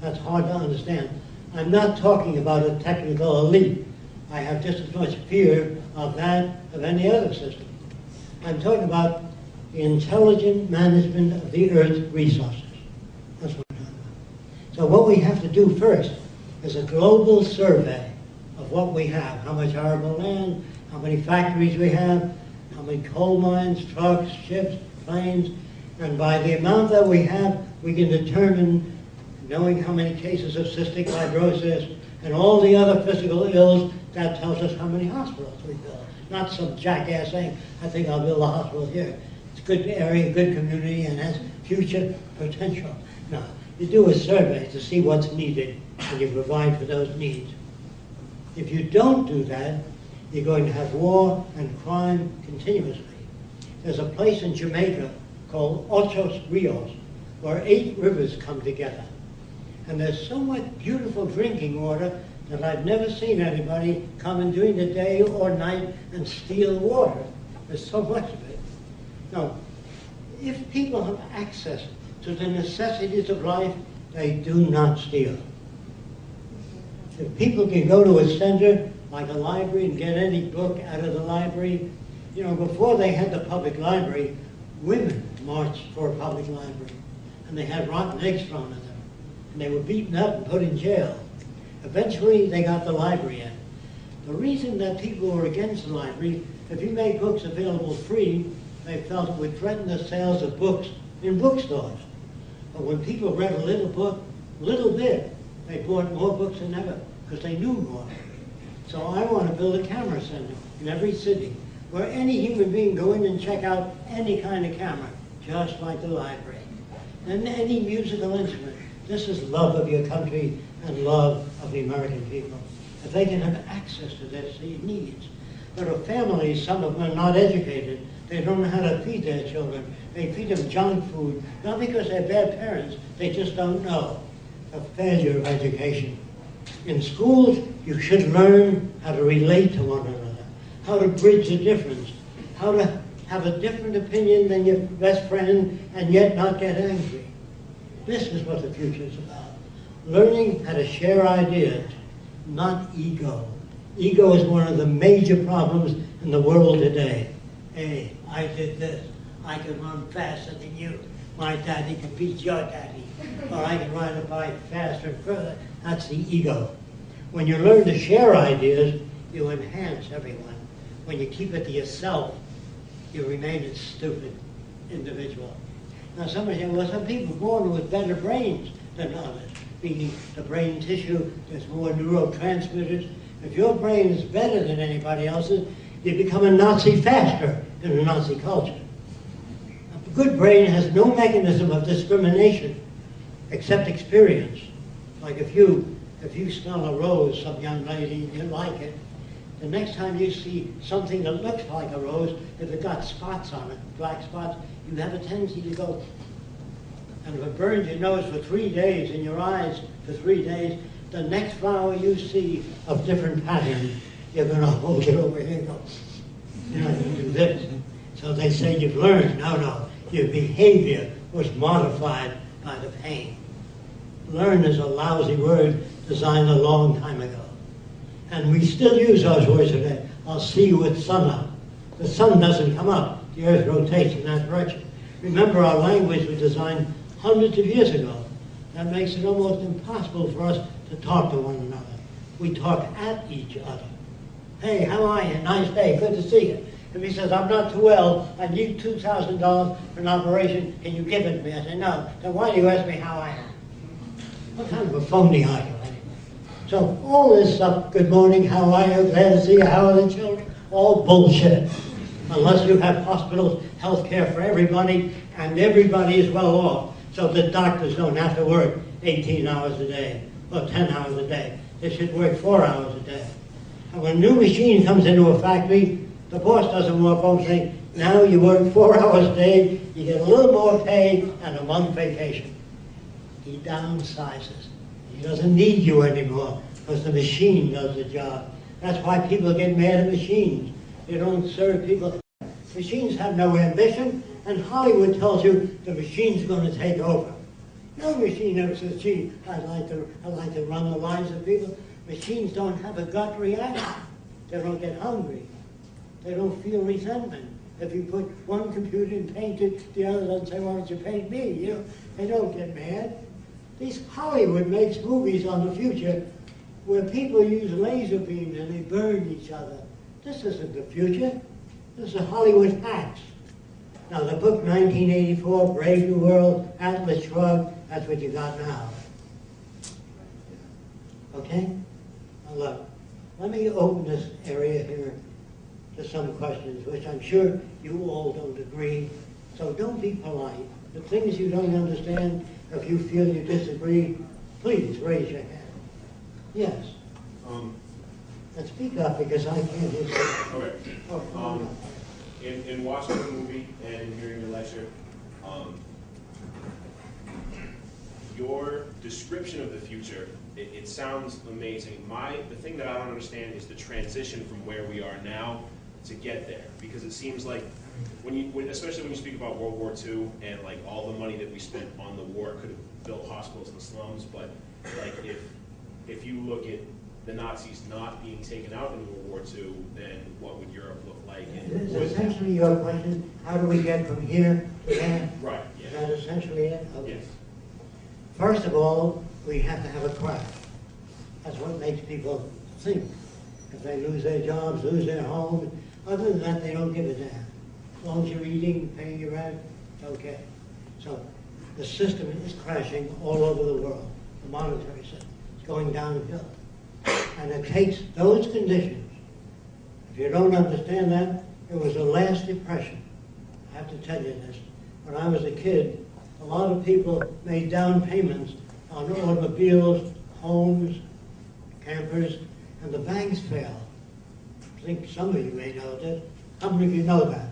Speaker 1: That's hard to understand. I'm not talking about a technical elite. I have just as much fear of that of any other system. I'm talking about the intelligent management of the Earth's resources. That's what I'm talking about. So what we have to do first is a global survey of what we have, how much arable land, how many factories we have, how many coal mines, trucks, ships, planes, and by the amount that we have, we can determine, knowing how many cases of cystic fibrosis and all the other physical ills, that tells us how many hospitals we build. Not some jackass saying, I think I'll build a hospital here. It's a good area, good community, and has future potential. No, you do a survey to see what's needed, and you provide for those needs. If you don't do that, you're going to have war and crime continuously. There's a place in Jamaica called Ocho Rios, where 8 rivers come together. And there's so much beautiful drinking water that I've never seen anybody come in during the day or night and steal water. There's so much of it. Now, if people have access to the necessities of life, they do not steal. If people can go to a center like a library and get any book out of the library, you know, before they had the public library, women marched for a public library, and they had rotten eggs thrown at them, and they were beaten up and put in jail. Eventually, they got the library in. The reason that people were against the library, if you made books available free, they felt it would threaten the sales of books in bookstores. But when people read a little book, little bit, they bought more books than ever, because they knew more. So I want to build a camera center in every city, where any human being go in and check out any kind of camera, just like the library. And any musical instrument. This is love of your country and love of the American people. If they can have access to their needs. But a family, some of them are not educated. They don't know how to feed their children. They feed them junk food, not because they're bad parents, they just don't know. A failure of education. In schools, you should learn how to relate to one another, how to bridge the difference, how to have a different opinion than your best friend and yet not get angry. This is what the future is about. Learning how to share ideas, not ego. Ego is one of the major problems in the world today. Hey, I did this. I can run faster than you. My daddy can beat your daddy. Or I can ride a bike faster and further. That's the ego. When you learn to share ideas, you enhance everyone. When you keep it to yourself, you remain a stupid individual. Now somebody said, well, some people born with better brains than others. Meaning the brain tissue, there's more neurotransmitters. If your brain is better than anybody else's, you become a Nazi faster in a Nazi culture. A good brain has no mechanism of discrimination except experience. Like if you smell a rose, some young lady, and you like it, the next time you see something that looks like a rose, if it got spots on it, black spots, you have a tendency to go. And if it burns your nose for 3 days and your eyes for 3 days, the next flower you see of different patterns, you're going to hold it over here and go, you're not going to do this. So they say you've learned. No. Your behavior was modified by the pain. Learn is a lousy word designed a long time ago. And we still use those words today. I'll see you at sunup. The sun doesn't come up. The earth rotates in that direction. Remember, our language was designed hundreds of years ago. That makes it almost impossible for us to talk to one another. We talk at each other. Hey, how are you? Nice day. Good to see you. If he says, I'm not too well, I need $2,000 for an operation, can you give it to me? I say, no. Then why do you ask me how I am? What kind of a phony are you anyway? So all this stuff, good morning, how are you, glad to see you, how are the children? All bullshit. Unless you have hospitals, health care for everybody, and everybody is well off. So the doctors don't have to work 18 hours a day, or 10 hours a day. They should work 4 hours a day. And when a new machine comes into a factory, the boss doesn't walk over saying, now you work 4 hours a day, you get a little more pay, and a month vacation. He downsizes. He doesn't need you anymore, because the machine does the job. That's why people get mad at machines. They don't serve people. Machines have no ambition, and Hollywood tells you the machine's going to take over. No machine ever says, gee, I'd like to run the lives of people. Machines don't have a gut reaction. They don't get hungry. They don't feel resentment. If you put one computer and paint it, the other doesn't say, why don't you paint me? You know, they don't get mad. These Hollywood makes movies on the future where people use laser beams and they burn each other. This isn't the future. This is Hollywood hacks. Now the book 1984, Brave New World, Atlas Shrugged, that's what you got now. Okay? Now look, let me open this area here to some questions, which I'm sure you all don't agree. So don't be polite. The things you don't understand, if you feel you disagree, please raise your hand. Yes. And speak up because I can't hear you.
Speaker 2: Okay. In watching the movie and hearing your lecture, your description of the future, it sounds amazing. The thing that I don't understand is the transition from where we are now to get there, because it seems like especially when you speak about World War II and like all the money that we spent on the war could have built hospitals in the slums, but like if you look at the Nazis not being taken out in World War II, then what would Europe look like?
Speaker 1: Is essentially your question, how do we get from here to there?
Speaker 2: Right, yeah.
Speaker 1: Is that essentially it? Okay.
Speaker 2: Yes.
Speaker 1: Long of all, we have to have a crash. That's what makes people think. If they lose their jobs, lose their homes, other than that, they don't give a damn. As long as you're eating, paying your rent, it's okay. So the system is crashing all over the world. The monetary system is going downhill. And it takes those conditions. If you don't understand that, it was the last depression. I have to tell you this. When I was a kid, a lot of people made down payments on automobiles, homes, campers, and the banks failed. I think some of you may know this. How many of you know that?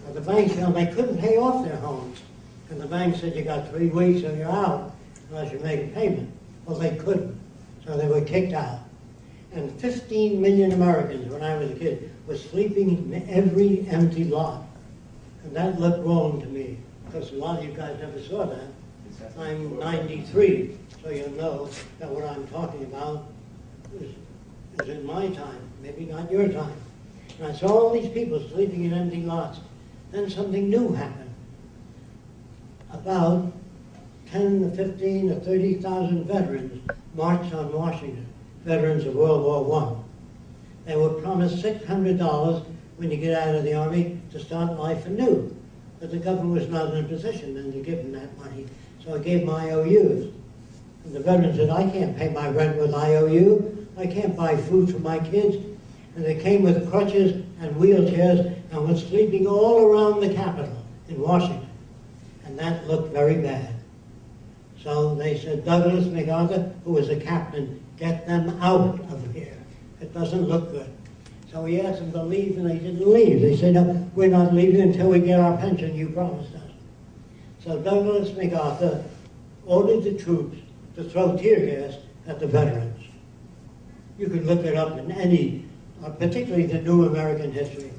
Speaker 1: Well, the banks, they couldn't pay off their homes. And the bank said, you got 3 weeks or you're out unless you make a payment. Well, they couldn't. So they were kicked out. And 15 million Americans, when I was a kid, were sleeping in every empty lot. And that looked wrong to me, because a lot of you guys never saw that. I'm 93, so you'll know that what I'm talking about is in my time, maybe not your time. And I saw all these people sleeping in empty lots. Then something new happened. About 10 to 15 to 30,000 veterans marched on Washington, veterans of World War I. They were promised $600 when you get out of the Army to start life anew. But the government was not in a position then to give them that money, so I gave them IOUs. And the veterans said, I can't pay my rent with IOU. I can't buy food for my kids. And they came with crutches and wheelchairs and were sleeping all around the Capitol in Washington. And that looked very bad. So they said, Douglas MacArthur, who was a captain, get them out of here. It doesn't look good. So he asked them to leave, and they didn't leave. They said, no, we're not leaving until we get our pension you promised us. So Douglas MacArthur ordered the troops to throw tear gas at the veterans. You can look it up in any, particularly the New American History.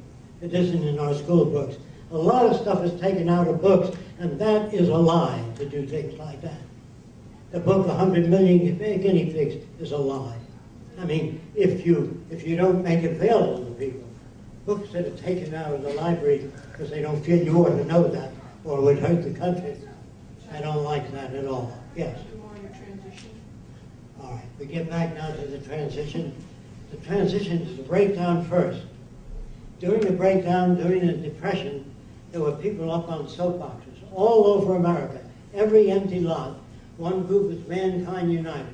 Speaker 1: It isn't in our school books. A lot of stuff is taken out of books, and that is a lie to do things like that. The book 100 Million Guinea Pigs is a lie. I mean, if you don't make it available to people, books that are taken out of the library because they don't feel you ought to know that or it would hurt the country, I don't like that at all. Yes? All right, we get back now to the transition. The transition is the breakdown first. During the breakdown, during the Depression, there were people up on soapboxes all over America, every empty lot. One group was Mankind United.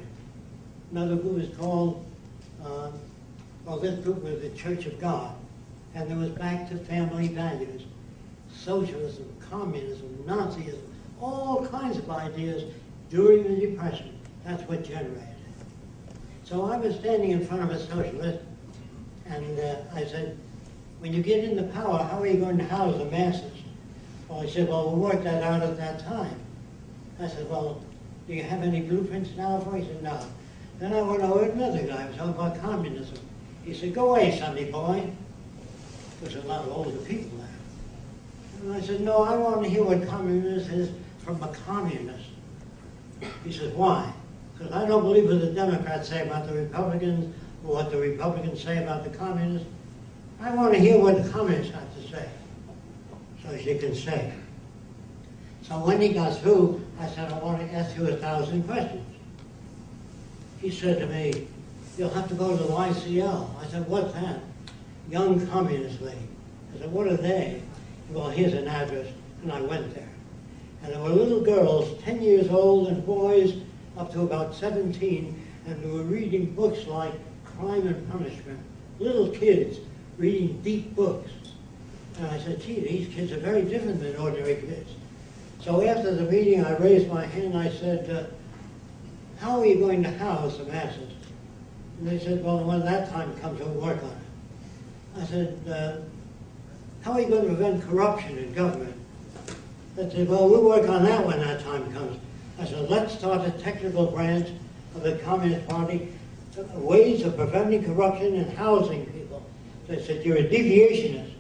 Speaker 1: Another group was called, this group was the Church of God. And there was back to family values. Socialism, communism, Nazism, all kinds of ideas during the Depression. That's what generated it. So I was standing in front of a socialist, and I said, when you get into power, how are you going to house the masses? Well, he said, well, we'll work that out at that time. I said, well, do you have any blueprints now for it? He said, no. Then I went over to another guy who was talking about communism. He said, go away, Sonny boy. There's a lot of older people there. And I said, no, I want to hear what communism is from a communist. He says, why? Because I don't believe what the Democrats say about the Republicans or what the Republicans say about the communists. I want to hear what the communists have to say, so she can say. So when he got through, I said, I want to ask you 1,000 questions. He said to me, you'll have to go to the YCL. I said, what's that? Young Communist League. I said, what are they? Well, here's an address, and I went there. And there were little girls, 10 years old, and boys up to about 17, and they were reading books like Crime and Punishment. Little kids reading deep books. And I said, gee, these kids are very different than ordinary kids. So after the meeting, I raised my hand, I said, how are you going to house the masses? And they said, well, when that time comes, we'll work on it. I said, how are you going to prevent corruption in government? They said, well, we'll work on that when that time comes. I said, let's start a technical branch of the Communist Party, ways of preventing corruption and housing people. They said, you're a deviationist.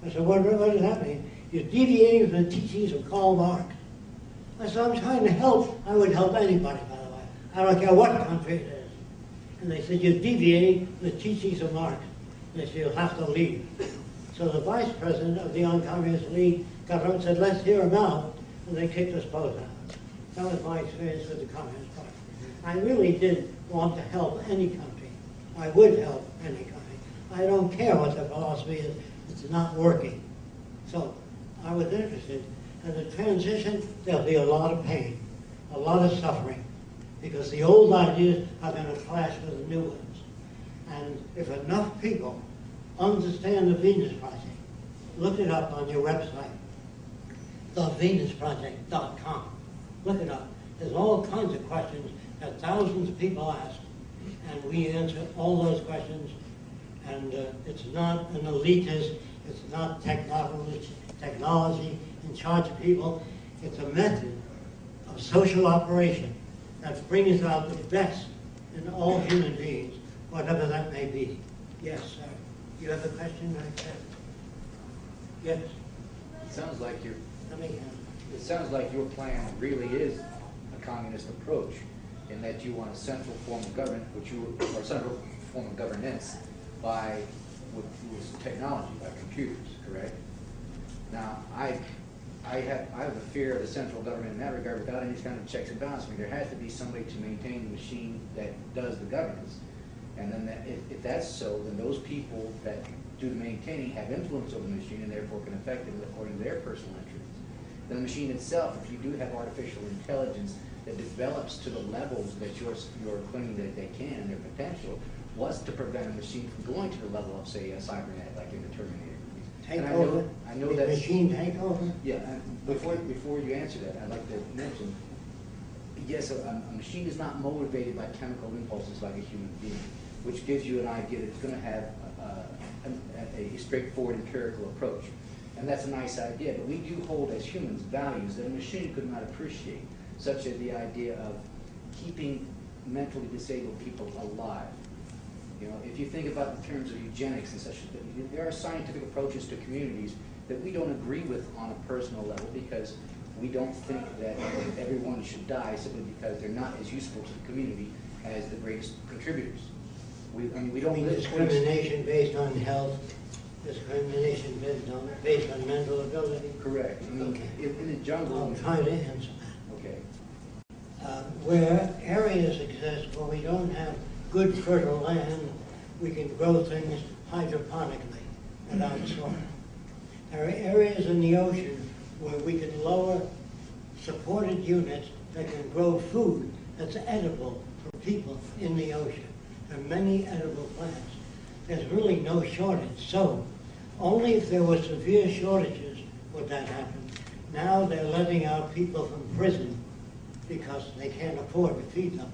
Speaker 1: I said, what does that mean? You're deviating from the teachings of Karl Marx. I said, I'm trying to help. I would help anybody, by the way. I don't care what country it is. And they said, you're deviating from the teachings of Marx. And they said, you'll have to leave. So the vice president of the Young Communist League got up and said, let's hear him out. And they kicked us both out. That was my experience with the Communist Party. I really did want to help any country. I would help any country. I don't care what the philosophy is. It's not working. So I was interested. And the transition, there'll be a lot of pain, a lot of suffering, because the old ideas are going to clash with the new ones. And if enough people understand the Venus Project, look it up on your website, thevenusproject.com. Look it up. There's all kinds of questions that thousands of people ask, and we answer all those questions. And it's not an elitist, it's not technology in charge of people. It's a method of social operation that brings out the best in all human beings, whatever that may be. Yes, sir. You have a question like that? Yes.
Speaker 3: It sounds like your
Speaker 1: Let me
Speaker 3: it sounds like your plan really is a communist approach, in that you want a central form of government, or central form of governance with technology, by computers, correct? Now, I have a fear of the central government in that regard without any kind of checks and balances. I mean, there has to be somebody to maintain the machine that does the governance. And then if that's so, then those people that do the maintaining have influence over the machine and therefore can affect it according to their personal interests. Then the machine itself, if you do have artificial intelligence that develops to the levels that you're claiming that they can and their potential, what's to prevent a machine from going to the level of, say, a cybernet, like in the Terminator movies?
Speaker 1: take
Speaker 3: And
Speaker 1: over.
Speaker 3: I know that
Speaker 1: Machine take over.
Speaker 3: yeah, and before you answer that, I'd like to mention, yes, a machine is not motivated by chemical impulses like a human being, which gives you an idea that it's going to have a straightforward empirical approach. And that's a nice idea, but we do hold as humans values that a machine could not appreciate, such as the idea of keeping mentally disabled people alive. You know, if you think about the terms of eugenics and such, there are scientific approaches to communities that we don't agree with on a personal level, because we don't think that everyone should die simply because they're not as useful to the community as the greatest contributors. We don't live
Speaker 1: discrimination based on health, discrimination based on mental ability.
Speaker 3: Correct. I mean,
Speaker 1: Okay.
Speaker 3: in the jungle.
Speaker 1: I'm trying to answer that.
Speaker 3: Okay.
Speaker 1: Where areas exist where we don't have good fertile land, we can grow things hydroponically without soil. There are areas in the ocean where we can lower supported units that can grow food that's edible for people in the ocean. There are many edible plants. There's really no shortage. So only if there were severe shortages would that happen. Now they're letting out people from prison because they can't afford to feed them.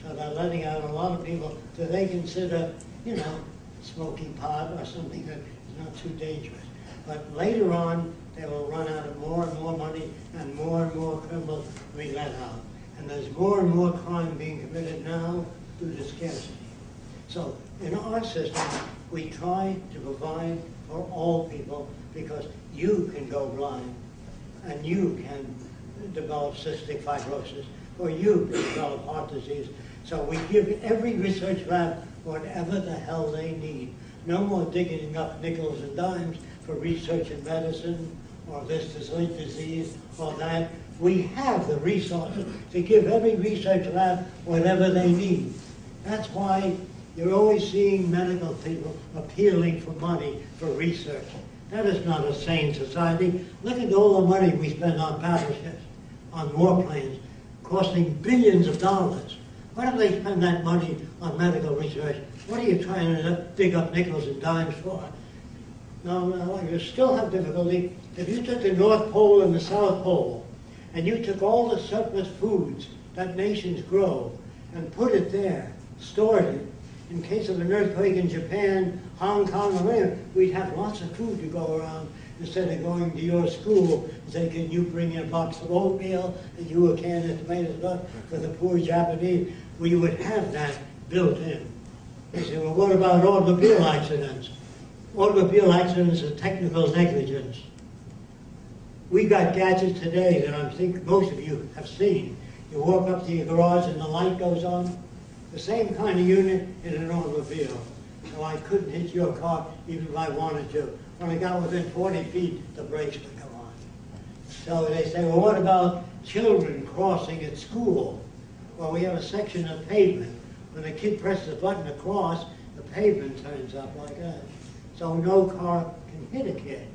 Speaker 1: So they're letting out a lot of people that they consider, you know, smoking pot or something that is not too dangerous. But later on, they will run out of more and more money, and more criminals will be let out. And there's more and more crime being committed now due to scarcity. So in our system, we try to provide for all people, because you can go blind and you can develop cystic fibrosis, or you can develop heart disease. So we give every research lab whatever the hell they need. No more digging up nickels and dimes for research in medicine, or this disease, or that. We have the resources to give every research lab whatever they need. That's why you're always seeing medical people appealing for money for research. That is not a sane society. Look at all the money we spend on battleships, on warplanes, costing billions of dollars. Why do they spend that money on medical research? What are you trying to dig up nickels and dimes for? No, you still have difficulty. If you took the North Pole and the South Pole, and you took all the surplus foods that nations grow, and put it there, stored it, in case of an earthquake in Japan, Hong Kong, or wherever, we'd have lots of food to go around, instead of going to your school and say, can you bring in a box of oatmeal and you a can of tomatoes for the poor Japanese? We would have that built in. They say, well, what about automobile accidents? Automobile accidents are technical negligence. We got gadgets today that I think most of you have seen. You walk up to your garage and the light goes on. The same kind of unit in an automobile. So I couldn't hit your car even if I wanted to. When I got within 40 feet, the brakes would go on. So they say, well, what about children crossing at school? Well, we have a section of pavement. When a kid presses a button to cross, the pavement turns up like that. So no car can hit a kid.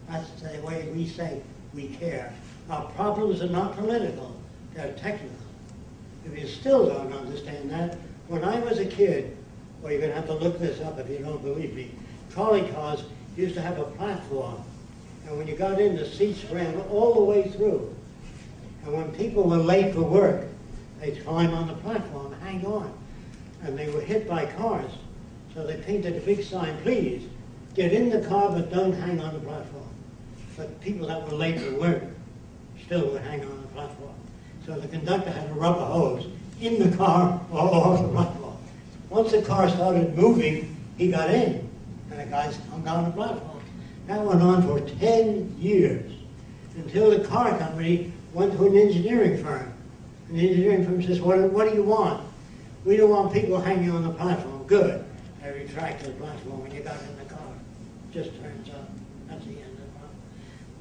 Speaker 1: That's the way we say we care. Our problems are not political, they're technical. If you still don't understand that, when I was a kid, well, you're going to have to look this up if you don't believe me, trolley cars used to have a platform. And when you got in, the seats ran all the way through. And when people were late for work, they'd climb on the platform, hang on. And they were hit by cars. So they painted a big sign, please, get in the car but don't hang on the platform. But people that were late for work still would hang on the platform. So the conductor had a rubber hose in the car or off the platform. Once the car started moving, he got in, and the guys hung down the platform. That went on for 10 years, until the car company went to an engineering firm. And the engineering firm says, what do you want? We don't want people hanging on the platform. Good. They retracted the platform when you got in the car. Just turns out that's the end of the problem.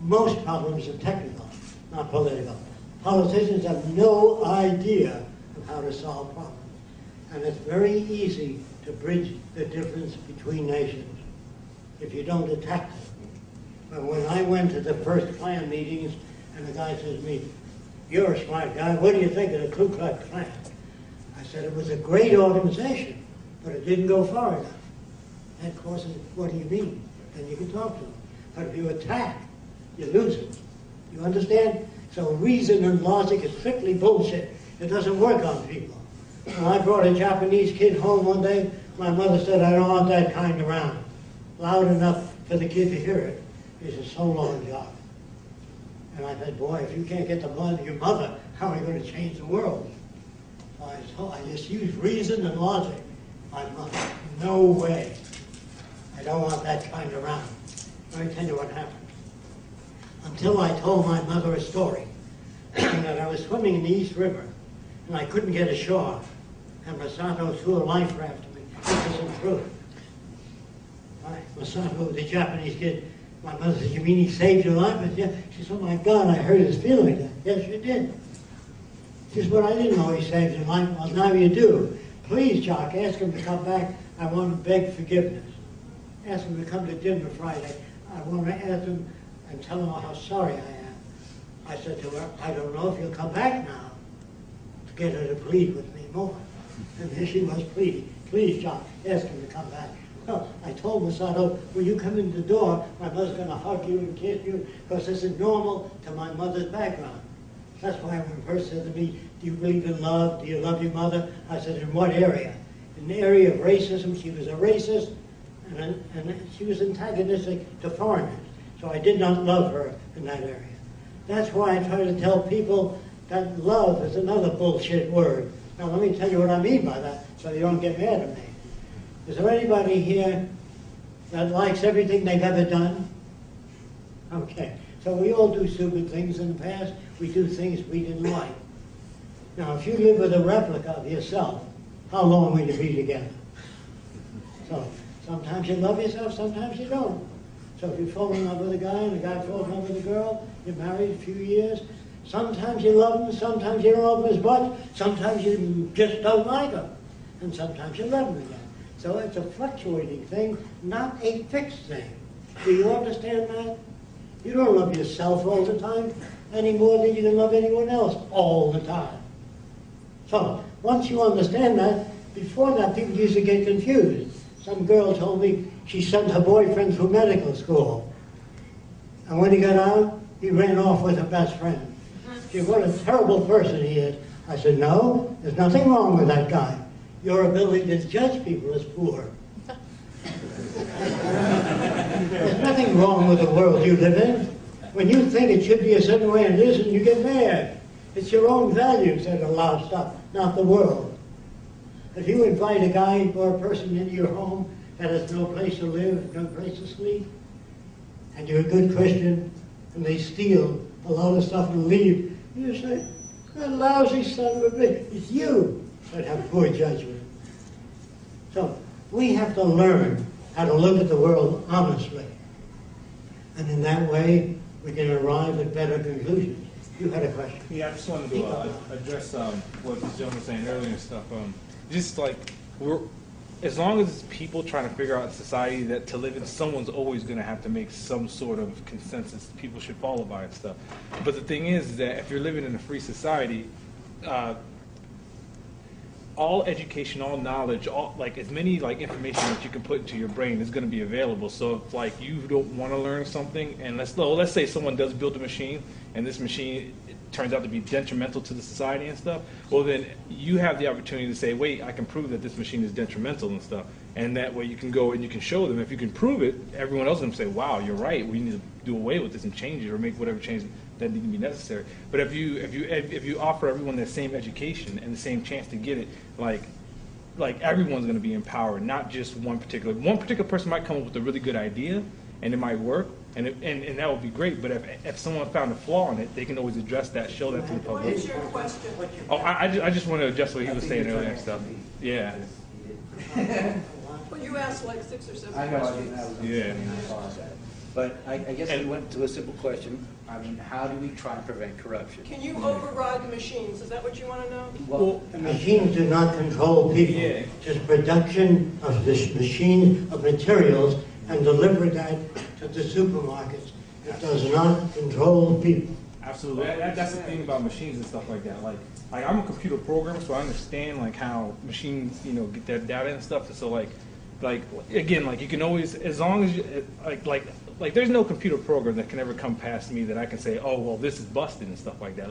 Speaker 1: Most problems are technical, not political. Politicians have no idea of how to solve problems. And it's very easy to bridge the difference between nations if you don't attack them. But when I went to the first Klan meetings, and the guy says to me, you're a smart guy, what do you think of the Ku Klux Klan? I said, it was a great organization, but it didn't go far enough. That causes, what do you mean? Then you can talk to them. But if you attack, you lose it. You understand? So reason and logic is strictly bullshit. It doesn't work on people. When I brought a Japanese kid home one day, my mother said, I don't want that kind around. Loud enough for the kid to hear it. He said, so long, Jacque. And I said, boy, if you can't get your mother, how are you going to change the world? So I just used reason and logic. My mother, no way. I don't want that kind around. Let me tell you what happened. Until I told my mother a story, that I was swimming in the East River, and I couldn't get ashore, and Masato threw a life raft to me. This isn't true. Masato, the Japanese kid, my mother said, you mean he saved your life? I said, yeah. She said, oh my God, I heard his feeling like that. Yes, you did. She said, well, I didn't know he saved your life. Well, now you do. Please, Jacque, ask him to come back. I want to beg forgiveness. Ask him to come to dinner Friday. I want to ask him and tell him how sorry I am. I said to her, I don't know if you'll come back now to get her to plead with me more. And there she was pleading. Please, Jacque, ask him to come back. Well, I told Masato, when you come in the door, my mother's going to hug you and kiss you, because this is normal to my mother's background. That's why when a person said to me, do you believe in love? Do you love your mother? I said, in what area? In the area of racism, she was a racist, and she was antagonistic to foreigners. So I did not love her in that area. That's why I try to tell people that love is another bullshit word. Now let me tell you what I mean by that, so you don't get mad at me. Is there anybody here that likes everything they've ever done? Okay, so we all do stupid things in the past. We do things we didn't like. Now, if you live with a replica of yourself, how long will you be together? So, sometimes you love yourself, sometimes you don't. So if you fall in love with a guy and a guy falls in love with a girl, you're married a few years, sometimes you love them, sometimes you don't love them as much, sometimes you just don't like them, and sometimes you love them again. So it's a fluctuating thing, not a fixed thing. Do you understand that? You don't love yourself all the time, any more than you can love anyone else all the time. So, once you understand that, before that people used to get confused. Some girl told me she sent her boyfriend through medical school. And when he got out, he ran off with her best friend. She said, what a terrible person he is. I said, no, there's nothing wrong with that guy. Your ability to judge people is poor. There's nothing wrong with the world you live in. When you think it should be a certain way and it isn't, you get mad. It's your own values that allow stuff, not the world. If you invite a guy or a person into your home that has no place to live, no place to sleep, and you're a good Christian, and they steal a lot of stuff and leave, you say, that lousy son of a bitch. It's you that have poor judgment. So we have to learn how to look at the world honestly. And in that way, we can arrive at better conclusions. You had a question.
Speaker 4: Yeah, I just wanted to address what this gentleman was saying earlier and stuff. Just like, as long as people trying to figure out in society that to live in, someone's always going to have to make some sort of consensus people should follow by and stuff. But the thing is that if you're living in a free society, all education, all knowledge, all like as many like information that you can put into your brain is going to be available. So if like you don't want to learn something, and let's say someone does build a machine, and this machine turns out to be detrimental to the society and stuff, well then you have the opportunity to say, wait, I can prove that this machine is detrimental and stuff. And that way you can go and you can show them. If you can prove it, everyone else is going to say, wow, you're right. We need to do away with this and change it or make whatever change that need to be necessary. But if you offer everyone the same education and the same chance to get it, like everyone's going to be empowered, not just one particular person might come up with a really good idea and it might work and that would be great. But if someone found a flaw in it, they can always address that, show that to the
Speaker 5: What
Speaker 4: public.
Speaker 5: is your question?
Speaker 4: Oh, I just want to adjust what he was saying earlier and stuff. Yeah.
Speaker 5: Well, you asked like 6 or 7
Speaker 3: I know, I
Speaker 5: questions.
Speaker 3: didn't, I was
Speaker 4: Yeah.
Speaker 3: I apologize. But I guess we went to a simple question. I mean, how do we try and prevent corruption?
Speaker 5: Can you override the machines? Is that what you want to know?
Speaker 3: Well,
Speaker 1: The machines do not control people.
Speaker 4: Yeah.
Speaker 1: Just production of this machine of materials and deliver that to the supermarkets. It does not control people.
Speaker 4: Absolutely. That's the thing about machines and stuff like that. Like I'm a computer programmer, so I understand like how machines, get that data and stuff. So like again, like you can always, as long as you, like there's no computer program that can ever come past me that I can say, oh well, this is busted and stuff like that.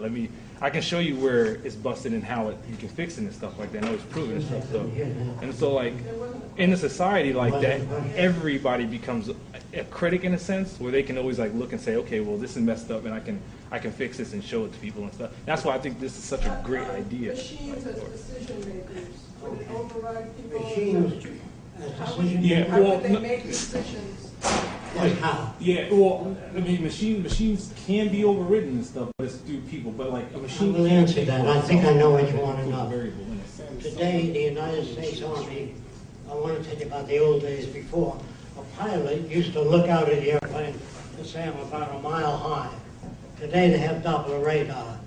Speaker 4: I can show you where it's busted and how you can fix it and stuff like that. I know it's proven and stuff. So like in a society like that, everybody becomes a critic in a sense, where they can always like look and say, okay, well this is messed up and I can fix this and show it to people and stuff. That's why I think this is such a great idea.
Speaker 5: Machines as decision makers, would it override people?
Speaker 1: Machines as
Speaker 5: How would-
Speaker 1: decision
Speaker 4: Yeah,
Speaker 5: How
Speaker 4: well,
Speaker 5: would they make decisions?
Speaker 1: Like how?
Speaker 4: Yeah, well, I mean, machines can be overridden and stuff, but it's through people. But like a
Speaker 1: I
Speaker 4: machine.
Speaker 1: will answer that. I think I know what you want to know.
Speaker 4: Variable in a sense.
Speaker 1: Today, the United States Army, I want to tell you about the old days before, a pilot used to look out at the airplane and say, I'm about a mile high. Today they have Doppler radar.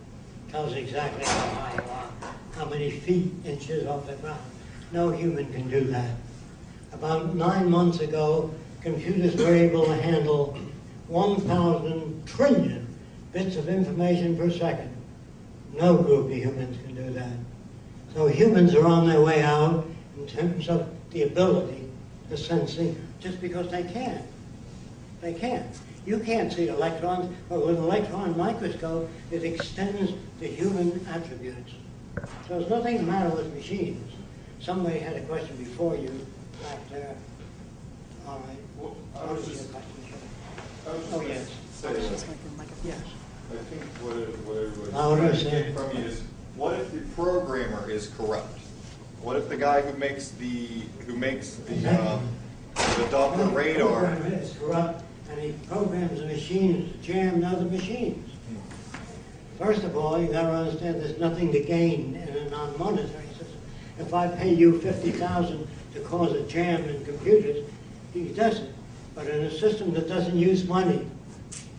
Speaker 1: Tells exactly how high you are, how many feet, inches off the ground. No human can do that. About 9 months ago, computers were able to handle 1,000 trillion bits of information per second. No group of humans can do that. So humans are on their way out in terms of the ability to sensing, just because they can. They can. You can't see electrons, but with an electron microscope, it extends the human attributes. So there's nothing the matter with machines. Somebody had a question before you back there. All right.
Speaker 6: Well, I
Speaker 1: What
Speaker 6: was
Speaker 1: was
Speaker 6: just
Speaker 1: your question?
Speaker 6: gonna
Speaker 1: Oh, yes.
Speaker 6: say,
Speaker 1: Yes.
Speaker 6: I think what everybody's
Speaker 1: Louder,
Speaker 6: trying to
Speaker 1: sir.
Speaker 6: get from you is, what if the programmer is corrupt? What if the guy who makes the Doppler radar?
Speaker 1: The programmer is corrupt, and he programs the machines to jam other machines. First of all, you got to understand there's nothing to gain in a non-monetary system. If I pay you $50,000 to cause a jam in computers, he does it. But in a system that doesn't use money,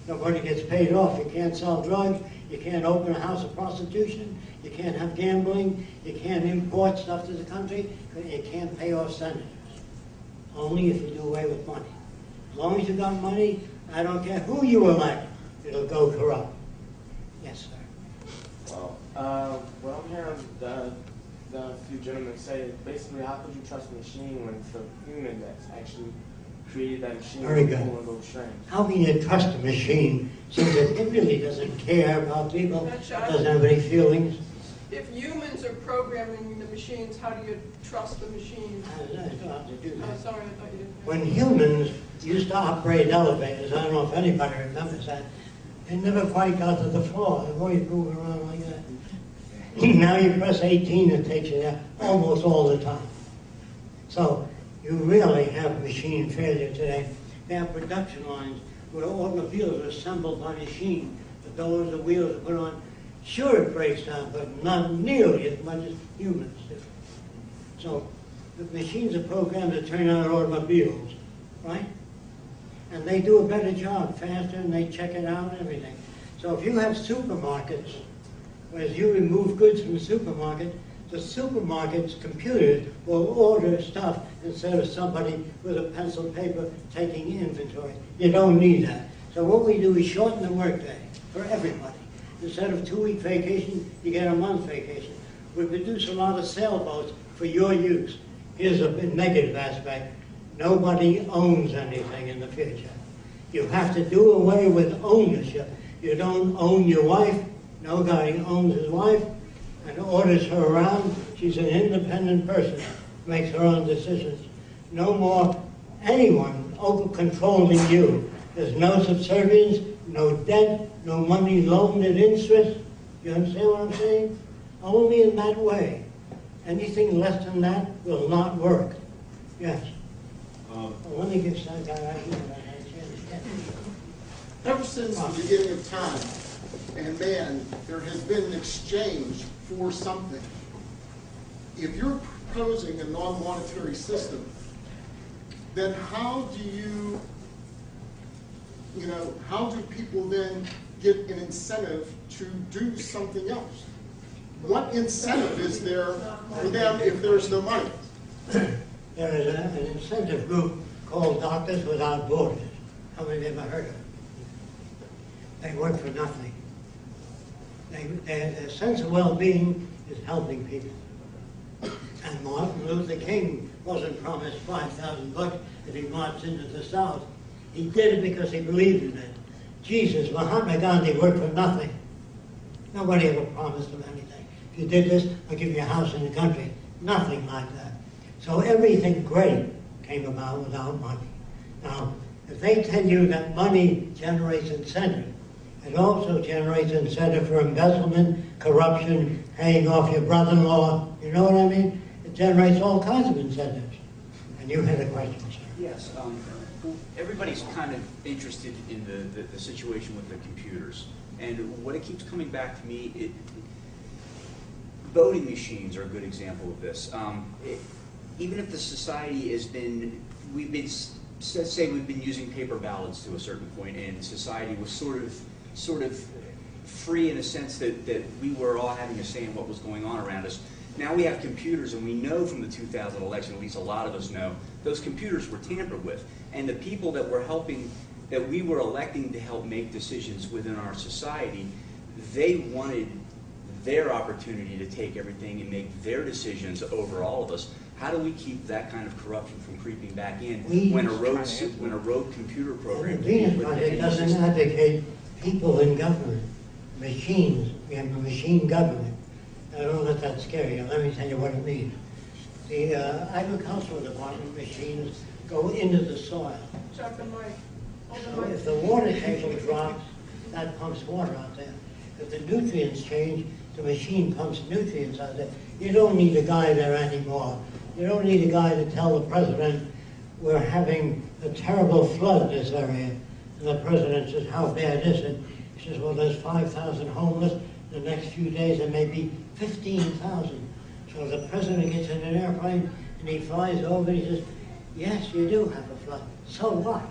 Speaker 1: nobody gets paid off. You can't sell drugs. You can't open a house of prostitution. You can't have gambling. You can't import stuff to the country. You can't pay off senators. Only if you do away with money. As long as you got money, I don't care who you elect, it'll go corrupt. Yes, sir.
Speaker 6: Wow.
Speaker 7: What I'm hearing the few gentlemen say is basically, how could you trust a machine when it's a human that's actually created that machine
Speaker 1: Very
Speaker 7: and
Speaker 1: good.
Speaker 7: pulling those strings?
Speaker 1: How can you trust a machine since it really doesn't care about people, doesn't have any feelings?
Speaker 5: If humans are programming the machines, how do you trust the machines?
Speaker 1: I don't have to do
Speaker 5: Oh,
Speaker 1: that.
Speaker 5: sorry, I thought you didn't.
Speaker 1: When humans used to operate elevators, I don't know if anybody remembers that, they never quite got to the floor. They're always moving around like that. Now you press 18, it takes you there almost all the time. So you really have machine failure today. They have production lines where automobiles are assembled by machine. The doors, the wheels are put on. Sure, it breaks down, but not nearly as much as humans do. So the machines are programmed to turn out automobiles, right? And they do a better job, faster, and they check it out and everything. So if you have supermarkets, whereas you remove goods from the supermarket's computers will order stuff instead of somebody with a pencil and paper taking inventory. You don't need that. So what we do is shorten the workday for everybody. Instead of 2-week vacation, you get a month vacation. We produce a lot of sailboats for your use. Here's a negative aspect. Nobody owns anything in the future. You have to do away with ownership. You don't own your wife, No guy owns his wife and orders her around. She's an independent person, makes her own decisions. No more anyone over controlling you. There's no subservience, no debt, no money loaned at interest. You understand what I'm saying? Only in that way. Anything less than that will not work. Yes. Well, let me give some guy right here.
Speaker 8: Ever since the beginning of time and man, there has been an exchange for something. If you're proposing a non-monetary system, then how do how do people then get an incentive to do something else? What incentive is there for them if there's no money?
Speaker 1: There is an incentive group called Doctors Without Borders. How many have you ever heard of it? They work for nothing. Their sense of well-being is helping people. And Martin Luther King wasn't promised $5,000 if he marched into the South. He did it because he believed in it. Jesus, Mahatma Gandhi worked for nothing. Nobody ever promised him anything. If you did this, I'll give you a house in the country. Nothing like that. So everything great came about without money. Now, if they tell you that money generates incentive, it also generates incentive for embezzlement, corruption, paying off your brother-in-law. You know what I mean? It generates all kinds of incentives. And you had a question, sir.
Speaker 9: Yes. Everybody's kind of interested in the situation with the computers. And what it keeps coming back to me, voting machines are a good example of this. Even if the society has been, let's say we've been using paper ballots to a certain point, and society was sort of free in a sense that we were all having a say in what was going on around us. Now we have computers, and we know from the 2000 election, at least a lot of us know, those computers were tampered with. And the people that were helping, that we were electing to help make decisions within our society, they wanted their opportunity to take everything and make their decisions over all of us. How do we keep that kind of corruption from creeping back in when a rogue computer program?
Speaker 1: The Venus Project doesn't advocate people in government, machines. We have a machine government. I don't let that scare you. Let me tell you what it means. The agricultural department machines go into the soil.
Speaker 5: Jacque and Mike.
Speaker 1: So if the water table drops, that pumps water out there. If the nutrients change, the machine pumps nutrients out there. You don't need a guy there anymore. You don't need a guy to tell the president we're having a terrible flood in this area. And the president says, how bad is it? He says, well, there's 5,000 homeless. The next few days there may be 15,000. So the president gets in an airplane and he flies over and he says, yes, you do have a flood. So what?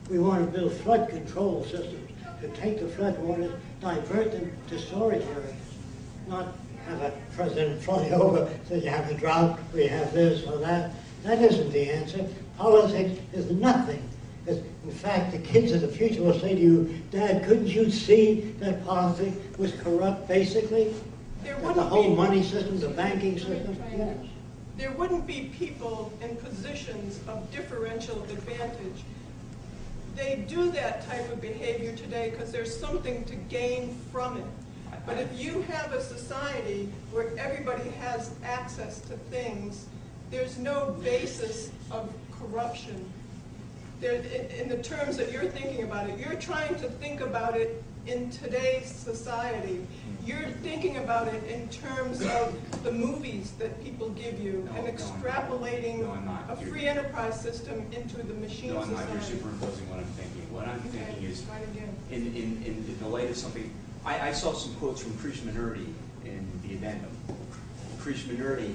Speaker 1: We want to build flood control systems to take the flood waters, divert them to storage areas, not have a president fly over, say you have a drought, we have this or that. That isn't the answer. Politics is nothing. In fact, the kids of the future will say to you, Dad, couldn't you see that politics was corrupt, basically? The whole money system, the banking system? Yes.
Speaker 5: There wouldn't be people in positions of differential advantage. They do that type of behavior today because there's something to gain from it. But if you have a society where everybody has access to things, there's no basis of corruption. In the terms that you're thinking about it, you're trying to think about it in today's society. You're thinking about it in terms of the movies that people give you and extrapolating a free enterprise system into the machine society.
Speaker 9: No, I'm not. You're superimposing what I'm thinking. What I'm thinking is, in the light of something, I saw some quotes from Krishnamurti in the addendum. Krishnamurti,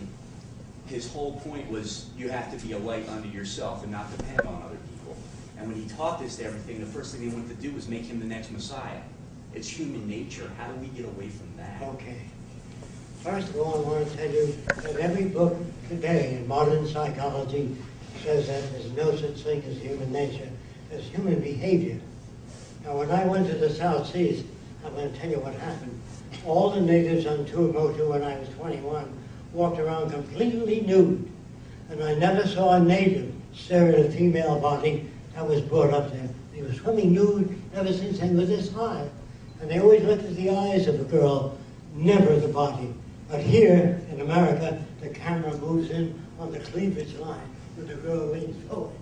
Speaker 9: his whole point was you have to be a light unto yourself and not depend on other people. And when he taught this to everything, the first thing he wanted to do was make him the next Messiah. It's human nature. How do we get away from that?
Speaker 1: Okay. First of all, I want to tell you that every book today in modern psychology says that there's no such thing as human nature. There's human behavior. Now, when I went to the South Seas, I'm going to tell you what happened. All the natives on Tuamotu when I was 21 walked around completely nude. And I never saw a native stare at a female body that was brought up there. They were swimming nude ever since they were this high. And they always look at the eyes of a girl, never the body. But here in America, the camera moves in on the cleavage line when the girl leans forward.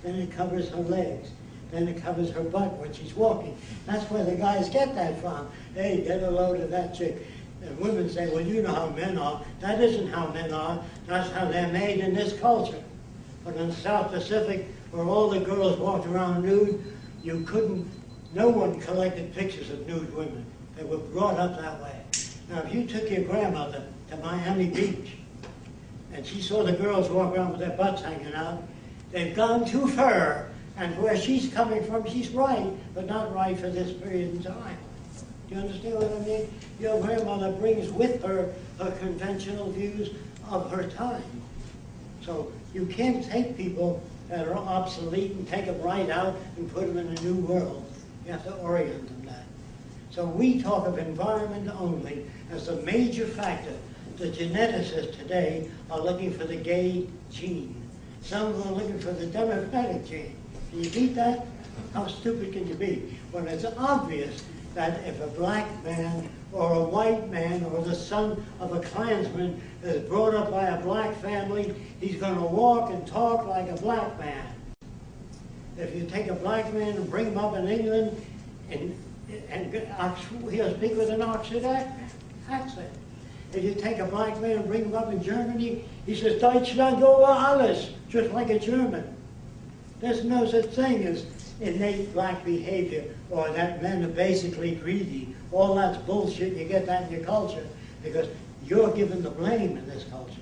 Speaker 1: Then it covers her legs. Then it covers her butt when she's walking. That's where the guys get that from. Hey, get a load of that chick. And women say, well, you know how men are. That isn't how men are. That's how they're made in this culture. But in the South Pacific, where all the girls walked around nude, no one collected pictures of nude women. They were brought up that way. Now, if you took your grandmother to Miami Beach, and she saw the girls walk around with their butts hanging out, they've gone too far. And where she's coming from, she's right, but not right for this period in time. Do you understand what I mean? Your grandmother brings with her her conventional views of her time. So you can't take people that are obsolete and take them right out and put them in a new world. You have to orient them that. So we talk of environment only as the major factor. The geneticists today are looking for the gay gene. Some are looking for the democratic gene. Can you beat that? How stupid can you be? When it's obvious that if a black man or a white man or the son of a Klansman is brought up by a black family, he's going to walk and talk like a black man. If you take a black man and bring him up in England, and he'll speak with an Oxford accent. If you take a black man and bring him up in Germany, he says, Deutschland über alles, just like a German. There's no such thing as innate black behavior or that men are basically greedy. All that's bullshit. You get that in your culture because you're given the blame in this culture.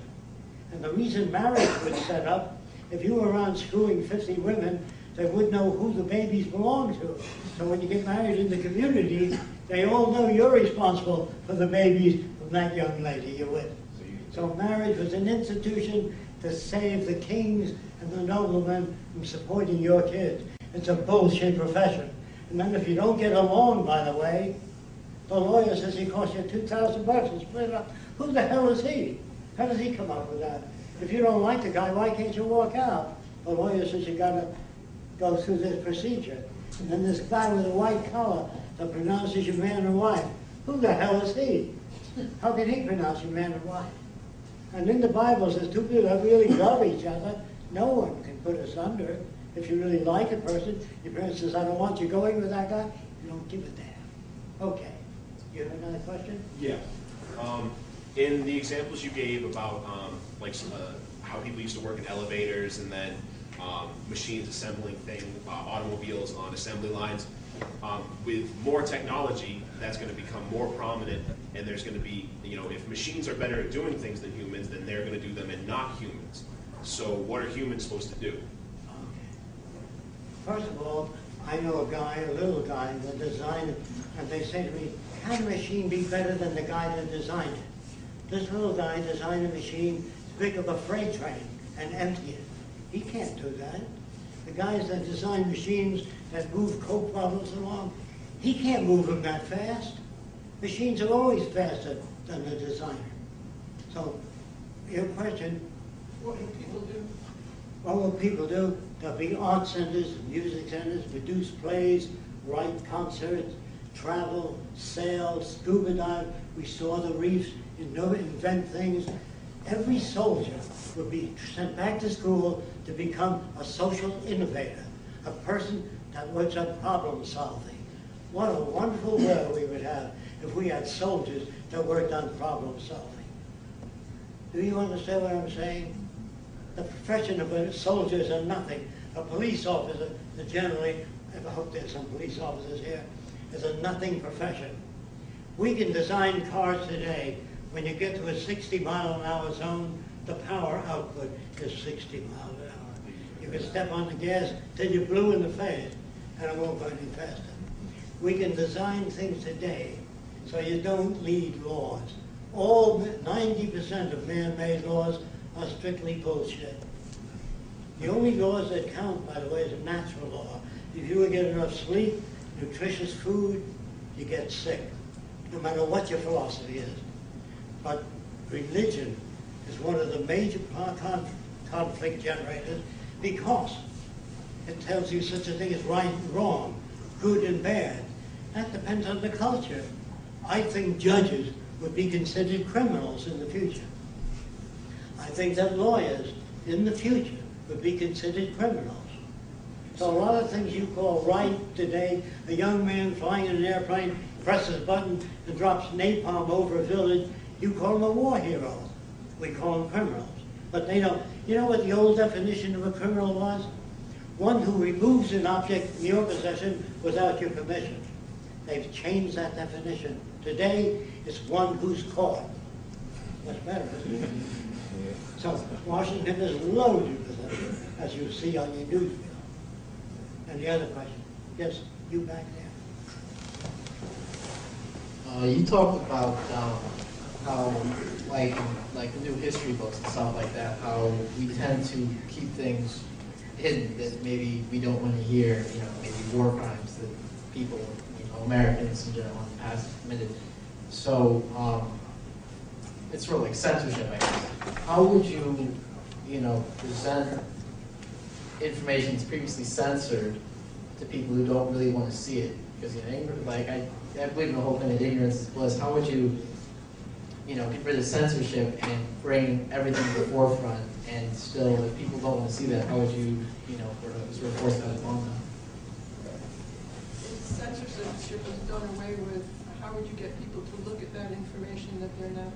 Speaker 1: And the reason marriage was set up, if you were around screwing 50 women, they would know who the babies belong to. So when you get married in the community, they all know you're responsible for the babies from that young lady you're with. So marriage was an institution to save the kings and the noblemen from supporting your kids. It's a bullshit profession. And then if you don't get along, by the way, the lawyer says he costs you $2,000 to split it up. Who the hell is he? How does he come up with that? If you don't like the guy, why can't you walk out? The lawyer says you got to go through this procedure. And then this guy with a white collar that pronounces you man and wife. Who the hell is he? How can he pronounce you man and wife? And in the Bible it says two people that really love each other, no one can put us under. If you really like a person, your parent says, I don't want you going with that guy, you don't give a damn. Okay. You have another question?
Speaker 2: Yeah. In the examples you gave about how people used to work in elevators and then machines assembling automobiles on assembly lines, with more technology, that's going to become more prominent, and there's going to be, if machines are better at doing things than humans, then they're going to do them and not humans. So what are humans supposed to do?
Speaker 1: First of all, I know a little guy that designed it, and they say to me, can a machine be better than the guy that designed it? This little guy designed a machine as big of a freight train and empty it. He can't do that. The guys that design machines that move Coke bottles along, he can't move them that fast. Machines are always faster than the designer. So, your question,
Speaker 5: What do people do?
Speaker 1: what will people do? There'll be art centers, music centers, produce plays, write concerts, travel, sail, scuba dive, restore the reefs, invent things. Every soldier will be sent back to school to become a social innovator, a person that works on problem solving. What a wonderful world we would have if we had soldiers that worked on problem solving. Do you understand what I'm saying? The profession of a soldier is a nothing. A police officer, generally, I hope there's some police officers here, is a nothing profession. We can design cars today. When you get to a 60-mile-an-hour zone, the power output is 60 miles an hour. You can step on the gas till you're blue in the face, and it won't go any faster. We can design things today so you don't need laws. All 90% of man-made laws are strictly bullshit. The only laws that count, by the way, is a natural law. If you get enough sleep, nutritious food, you get sick, no matter what your philosophy is. But religion is one of the major conflict generators because it tells you such a thing as right and wrong, good and bad. That depends on the culture. I think judges would be considered criminals in the future. I think that lawyers in the future would be considered criminals. So a lot of things you call right today, a young man flying in an airplane, presses a button and drops napalm over a village, you call him a war hero. We call them criminals. But they don't. You know what the old definition of a criminal was? One who removes an object from your possession without your permission. They've changed that definition. Today, it's one who's caught. Much better, isn't it? So Washington is loaded with them, as you see on your newsreel. And the other question, yes, you back there.
Speaker 10: You talked about how, like the new history books and stuff like that, how we tend to keep things hidden that maybe we don't want to hear, maybe war crimes that people, Americans in general in the past have committed. So it's sort of like censorship, I guess. How would you, present information that's previously censored to people who don't really want to see it? Because I believe in the whole thing that ignorance is bliss. How would you, get rid of censorship and bring everything to the forefront? And still, if people don't want to see that, how would you, sort of force that upon them?
Speaker 5: If censorship is done away with, how would you get people to look at that information that they're not?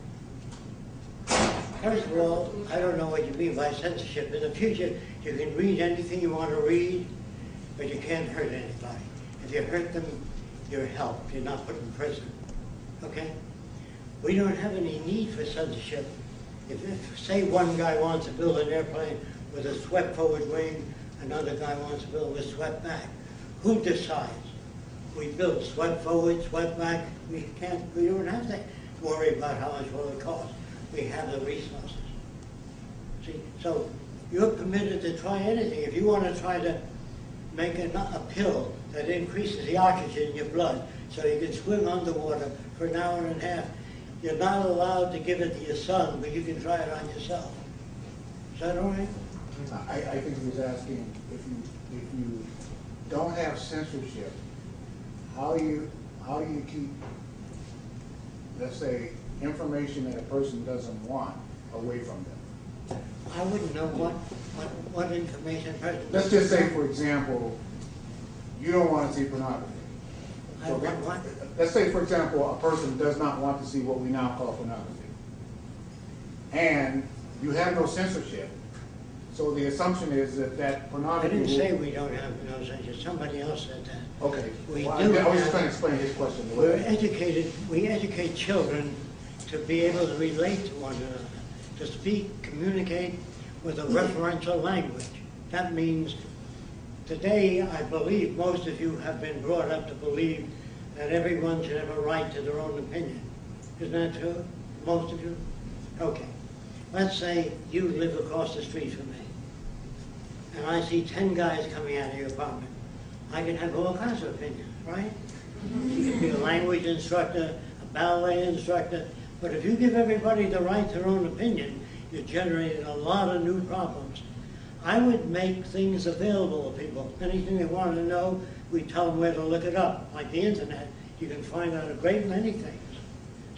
Speaker 1: First of all, I don't know what you mean by censorship. In the future, you can read anything you want to read, but you can't hurt anybody. If you hurt them, you're helped. You're not put in prison. Okay? We don't have any need for censorship. If say, one guy wants to build an airplane with a swept forward wing, another guy wants to build with swept back, who decides? We build swept forward, swept back. We don't have to worry about how much will it cost. We have the resources. See, so you're permitted to try anything. If you want to try to make a pill that increases the oxygen in your blood so you can swim underwater for an hour and a half, you're not allowed to give it to your son, but you can try it on yourself. Is that all right?
Speaker 11: I think he was asking if you don't have censorship, how do you keep, let's say, information that a person doesn't want away from them?
Speaker 1: I wouldn't know what information a person.
Speaker 11: Let's just say, for example, you don't want to see pornography.
Speaker 1: I want what?
Speaker 11: Let's say, for example, a person does not want to see what we now call pornography. And you have no censorship. So the assumption is that pornography...
Speaker 1: I didn't say we don't have no censorship. Somebody else said that.
Speaker 11: Okay.
Speaker 1: We
Speaker 11: well,
Speaker 1: do
Speaker 11: I was just trying to explain his question.
Speaker 1: We educate children to be able to relate to one another, to speak, communicate with a referential language. That means today, I believe most of you have been brought up to believe that everyone should have a right to their own opinion. Isn't that true? Most of you? Okay. Let's say you live across the street from me, and I see 10 guys coming out of your apartment. I can have all kinds of opinions, right? You can be a language instructor, a ballet instructor, but if you give everybody the right to their own opinion, you're generating a lot of new problems. I would make things available to people. Anything they want to know, we tell them where to look it up. Like the internet, you can find out a great many things.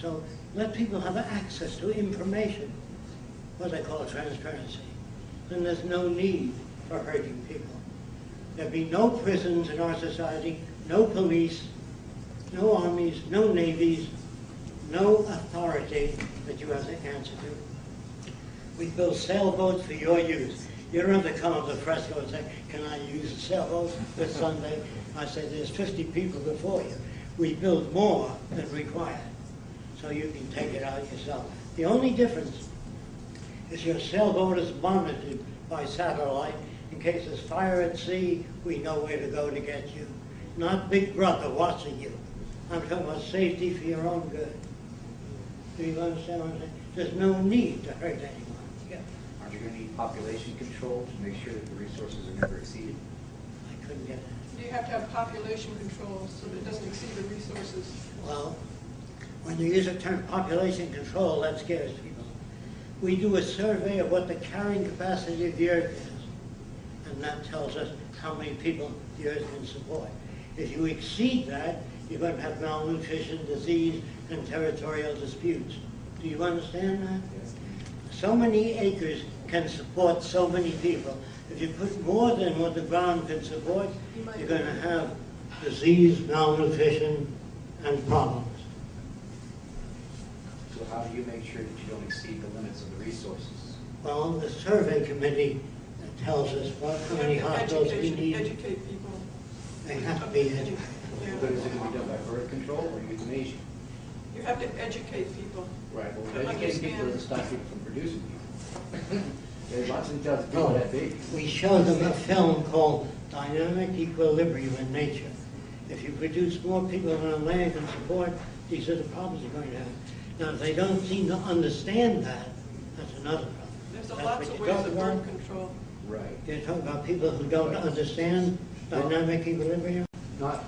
Speaker 1: So let people have access to information, what they call transparency. Then there's no need for hurting people. There'd be no prisons in our society, no police, no armies, no navies, no authority that you have to answer to. We build sailboats for your use. You don't have to come up to Fresco and say, can I use a sailboat this Sunday? I say, there's 50 people before you. We build more than required, so you can take it out yourself. The only difference is your sailboat is monitored by satellite. In case there's fire at sea, we know where to go to get you. Not Big Brother watching you. I'm talking about safety for your own good. Do you understand what I'm saying? There's no need to hurt anyone. Yeah.
Speaker 3: Aren't you going to need population control to make sure that the resources are never exceeded?
Speaker 1: I couldn't get that.
Speaker 5: Do you have to have population control so that it doesn't exceed the resources?
Speaker 1: Well, when you use the term population control, that scares people. We do a survey of what the carrying capacity of the Earth is, and that tells us how many people the Earth can support. If you exceed that, you're going to have malnutrition, disease, and territorial disputes. Do you understand that?
Speaker 3: Yes.
Speaker 1: So many acres can support so many people. If you put more than what the ground can support, you're going to have disease, malnutrition, and problems.
Speaker 3: So how do you make sure that you don't exceed the limits of the resources?
Speaker 1: Well, the survey committee tells us how many hospitals we need.
Speaker 5: Educate people.
Speaker 1: They have to be educated.
Speaker 5: Yeah.
Speaker 3: But is it going to be done by birth control or euthanasia?
Speaker 5: You have to educate people.
Speaker 3: Right, well,
Speaker 5: To
Speaker 3: educating people
Speaker 5: understand.
Speaker 3: doesn't stop people from producing people. There's lots of details to do that big.
Speaker 1: We showed them a film called Dynamic Equilibrium in Nature. If you produce more people than a land can support, these are the problems you're going to have. Now, if they don't seem to understand that, that's another problem.
Speaker 5: There's
Speaker 1: That's
Speaker 5: lots
Speaker 1: what
Speaker 5: of
Speaker 1: you
Speaker 5: ways
Speaker 1: talk
Speaker 5: of
Speaker 1: about.
Speaker 5: birth control.
Speaker 3: Right.
Speaker 1: You're talking about people who don't understand dynamic equilibrium.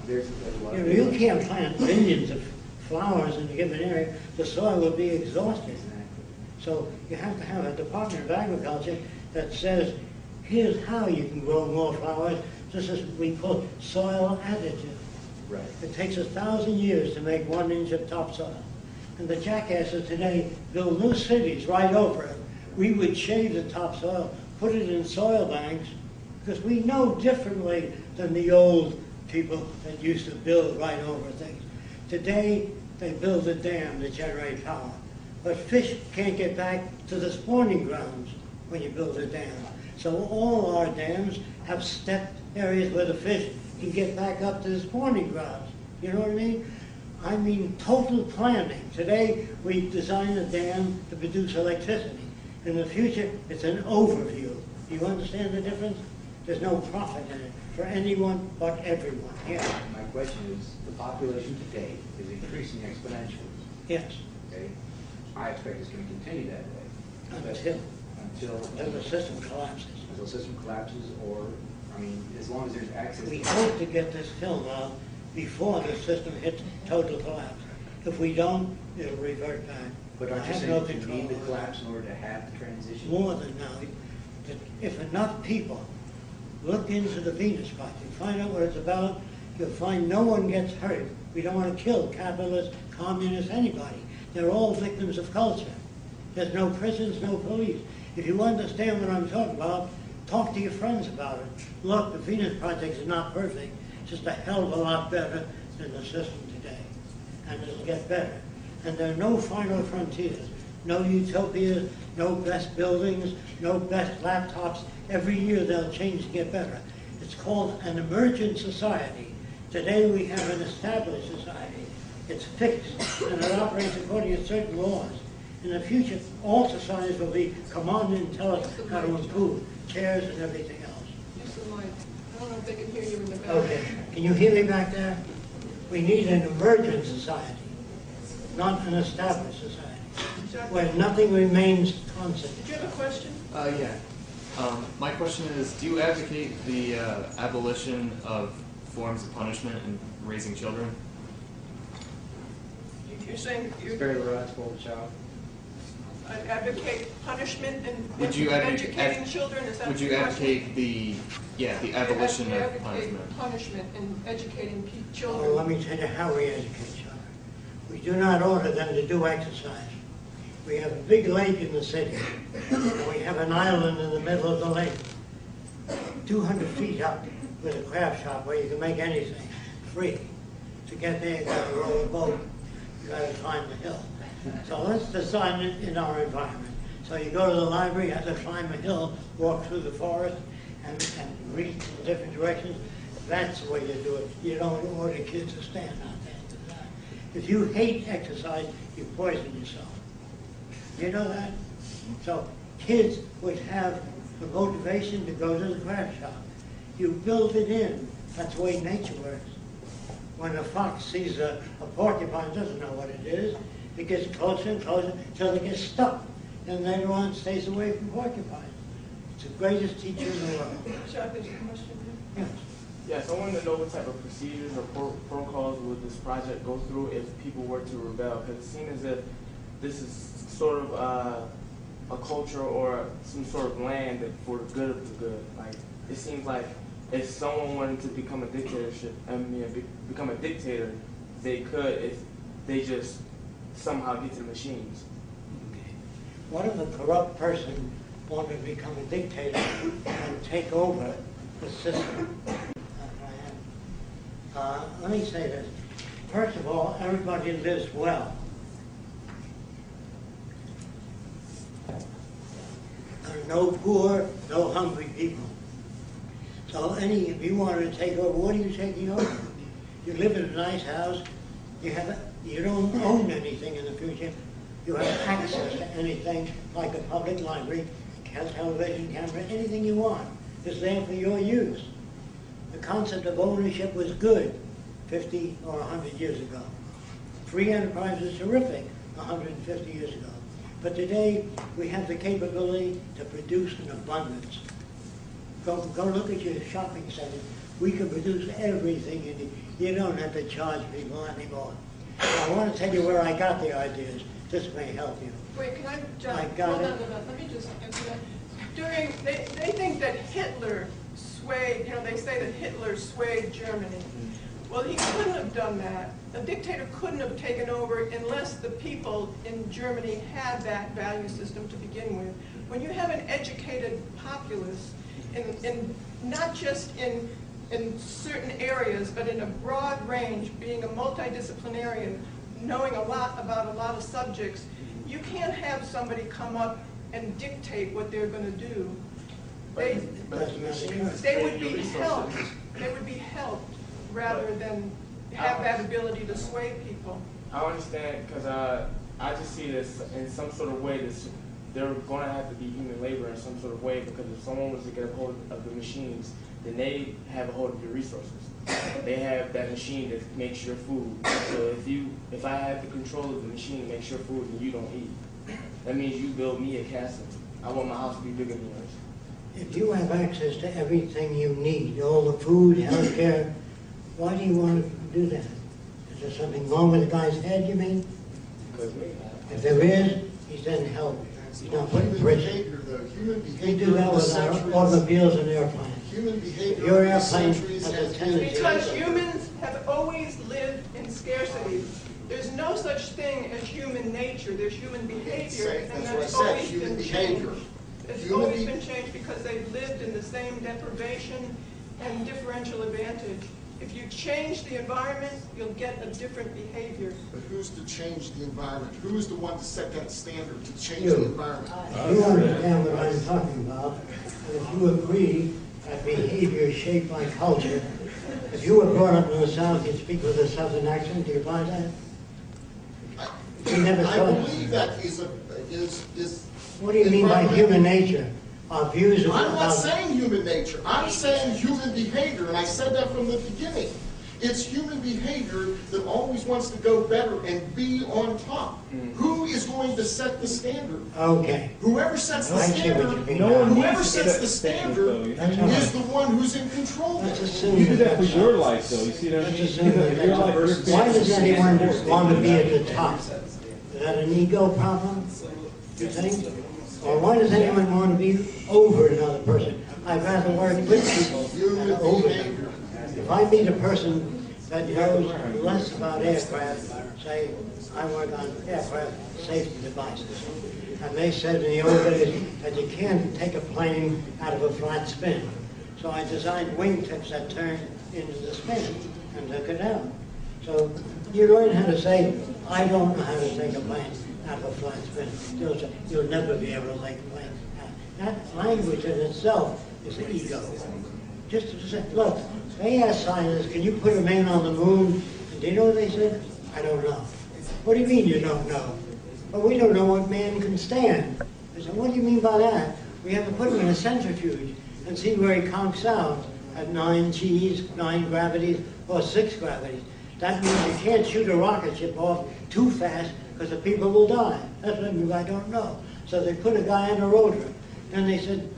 Speaker 3: There's a lot
Speaker 1: You
Speaker 3: of.
Speaker 1: know, you can't plant millions of flowers in a given area. The soil will be exhausted.
Speaker 3: Exactly.
Speaker 1: So you have to have a Department of Agriculture that says, here's how you can grow more flowers. This is what we call soil additive.
Speaker 3: Right.
Speaker 1: It takes 1,000 years to make 1 inch of topsoil. And the jackasses today build new cities right over it. We would shave the topsoil, put it in soil banks, because we know differently than the old people that used to build right over things. Today, they build a dam to generate power. But fish can't get back to the spawning grounds when you build a dam. So all our dams have stepped areas where the fish can get back up to the spawning grounds. You know what I mean? I mean total planning. Today, we design a dam to produce electricity. In the future, it's an overview. Do you understand the difference? There's no profit in it for anyone but everyone. Yeah.
Speaker 3: My question is, the population today is increasing exponentially.
Speaker 1: Yes.
Speaker 3: Okay? I expect it's going to continue that way.
Speaker 1: Until the system collapses.
Speaker 3: Until the system collapses, or, I mean, as long as there's access.
Speaker 1: We hope to get this film out before the system hits total collapse. If we don't, it'll revert back.
Speaker 3: But aren't
Speaker 1: I
Speaker 3: you
Speaker 1: have
Speaker 3: saying
Speaker 1: no
Speaker 3: that you
Speaker 1: control
Speaker 3: need the
Speaker 1: over
Speaker 3: collapse in order to have the transition?
Speaker 1: more than now. If enough people look into the Venus Project, find out what it's about, you'll find no one gets hurt. We don't want to kill capitalists, communists, anybody. They're all victims of culture. There's no prisons, no police. If you understand what I'm talking about, talk to your friends about it. Look, the Venus Project is not perfect. It's just a hell of a lot better than the system today. And it'll get better. And there are no final frontiers, no utopias, no best buildings, no best laptops. Every year they'll change and get better. It's called an emergent society. Today we have an established society. It's fixed and it operates according to certain laws. In the future, all societies will be command and tell us how to improve chairs and everything else.
Speaker 5: Use the mic. I don't know if they can hear you in the back.
Speaker 1: Okay, can you hear me back there? We need an emergent society, not an established society, where nothing remains constant.
Speaker 5: Did you have a question?
Speaker 12: Yeah. My question is, do you advocate the abolition of forms of punishment in raising children?
Speaker 5: You're saying you
Speaker 3: Spare the rod, spoil the child.
Speaker 5: advocate punishment and
Speaker 12: Would you
Speaker 5: educating children? Is that
Speaker 12: Would you
Speaker 5: the question?
Speaker 12: advocate the abolition
Speaker 5: You
Speaker 12: of
Speaker 5: advocate
Speaker 12: punishment?
Speaker 5: punishment and educating
Speaker 1: Oh,
Speaker 5: children.
Speaker 1: let me tell you how we educate children. We do not order them to do exercise. We have a big lake in the city, and we have an island in the middle of the lake, 200 feet up, with a craft shop where you can make anything free. To get there, you got to row a boat, you got to climb the hill. So let's design it in our environment. So you go to the library, you have to climb a hill, walk through the forest, and read in different directions. That's the way you do it. You don't order kids to stand out there and do that. If you hate exercise, you poison yourself. You know that? So kids would have the motivation to go to the craft shop. You build it in. That's the way nature works. When a fox sees a porcupine, doesn't know what it is. It gets closer and closer until it gets stuck. And later on stays away from porcupines. It's the greatest teacher in the world.
Speaker 5: Jacque, there's a question here.
Speaker 1: Yes.
Speaker 7: Yes, I wanted to know what type of procedures or protocols would this project go through if people were to rebel? Because it seems as if this is sort of a culture or some sort of land that for the good of the good. Like, it seems like if someone wanted to become a dictatorship, become a dictator, they could if they just somehow get to the machines.
Speaker 1: What if a corrupt person wanted to become a dictator and take over the system? Let me say this. First of all, everybody lives well. There are no poor, no hungry people. So if you wanted to take over, what are you taking over? You live in a nice house. You don't own anything in the future. You have access to anything like a public library, television camera, anything you want. It's there for your use. The concept of ownership was good 50 or 100 years ago. Free enterprise was terrific 150 years ago. But today, we have the capability to produce in abundance. Go look at your shopping center. We can produce everything you need. You don't have to charge people anymore. I want to tell you where I got the ideas. This may help you.
Speaker 5: Wait, can I just,
Speaker 1: I got
Speaker 5: hold
Speaker 1: it.
Speaker 5: on. Let me just answer that. They think that Hitler swayed, they say that Hitler swayed Germany. Well, he couldn't have done that. A dictator couldn't have taken over unless the people in Germany had that value system to begin with. When you have an educated populace, in not just in certain areas, but in a broad range, being a multidisciplinarian, knowing a lot about a lot of subjects, you can't have somebody come up and dictate what they're going to do. They would be helped. They would be helped rather than have that ability to sway people.
Speaker 7: I understand, because I just see this in some sort of way that they're going to have to be human labor in some sort of way, because if someone was to get a hold of the machines, then they have a hold of your resources. They have that machine that makes your food. So if I have the control of the machine that makes your food and you don't eat, that means you build me a castle. I want my house to be bigger than yours.
Speaker 1: If you have access to everything you need, all the food, health care, why do you want to do that? Is there something wrong with the guy's head, you mean? If there is, he's then helped. He's not put in prison. They do that with our automobiles and airplanes.
Speaker 8: Human behavior
Speaker 1: Your
Speaker 8: over the
Speaker 1: airplane
Speaker 8: centuries
Speaker 1: has a
Speaker 8: has
Speaker 1: tendency.
Speaker 5: Because humans have always lived in scarcity. There's no such thing as human nature. There's human behavior, and that's always been changed. It's always been changed because they've lived in the same deprivation and differential advantage. If you change the environment, you'll get a different behavior.
Speaker 8: But who's to change the environment? Who is the one to set that standard to change the environment?
Speaker 1: You understand what I'm talking about. And if you agree that behavior is shaped by culture, if you were brought up in the South, you'd speak with a Southern accent. Do you buy that? You never
Speaker 8: I
Speaker 1: saw
Speaker 8: believe that is
Speaker 1: What do you mean by human nature? Our views
Speaker 8: I'm not
Speaker 1: about
Speaker 8: saying human nature. I'm saying human behavior, and I said that from the beginning. It's human behavior that always wants to go better and be on top. Who is going to set the standard?
Speaker 1: Okay.
Speaker 8: Whoever sets the
Speaker 1: I see what
Speaker 8: standard,
Speaker 1: you mean.
Speaker 8: whoever sets the standard is the one who's in control.
Speaker 1: Let's assume
Speaker 4: You do that for
Speaker 1: that's
Speaker 4: your
Speaker 1: so.
Speaker 4: life, though. You see what I mean?
Speaker 1: Let's assume that
Speaker 4: Your life
Speaker 1: that's
Speaker 4: is-
Speaker 1: so. Why does anyone want to be at the top? Is that an ego problem, you think? Or why does anyone want to be over another person? I'd rather work with people than over them. If I meet a person that knows less about aircraft, say, I work on aircraft safety devices, and they said in the old days that you can't take a plane out of a flat spin. So I designed wingtips that turn into the spin and took it out. So you learn how to say, I don't know how to take a plane out of a flat spin. You'll never be able to take a plane out. That language in itself is an ego. Just to say, look, they asked scientists, can you put a man on the moon? And do you know what they said? I don't know. What do you mean you don't know? Well, we don't know what man can stand. I said, what do you mean by that? We have to put him in a centrifuge and see where he conks out at 9 G's, 9 gravities, or 6 gravities. That means you can't shoot a rocket ship off too fast because the people will die. That's what I mean, I don't know. So they put a guy in a rotor. And they said,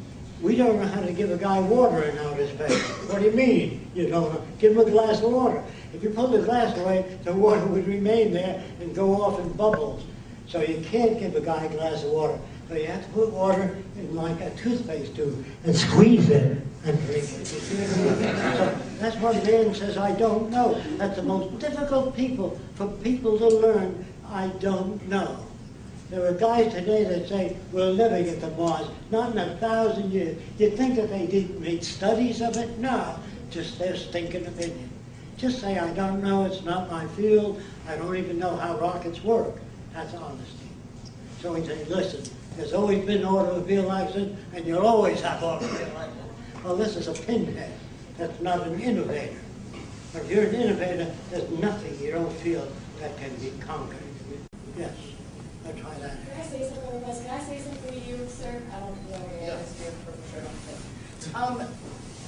Speaker 1: we don't know how to give a guy water in outer space. What do you mean you don't know? Give him a glass of water. If you pull the glass away, the water would remain there and go off in bubbles. So you can't give a guy a glass of water. So you have to put water in like a toothpaste tube and squeeze it and drink it. You see what I mean? So That's why man says, I don't know. That's the most difficult for people to learn, I don't know. There are guys today that say, we'll never get to Mars, not in 1,000 years. You'd think that they did make studies of it? No, just their stinking opinion. Just say, I don't know, it's not my field, I don't even know how rockets work. That's honesty. So we say, listen, there's always been automobile accidents, and you'll always have automobile accidents. Well, this is a pinhead. That's not an innovator. But if you're an innovator, there's nothing you don't feel that can be conquered. Yes, I'll try that.
Speaker 13: Can I say something with us? Can I say something to you, sir? I don't know your name.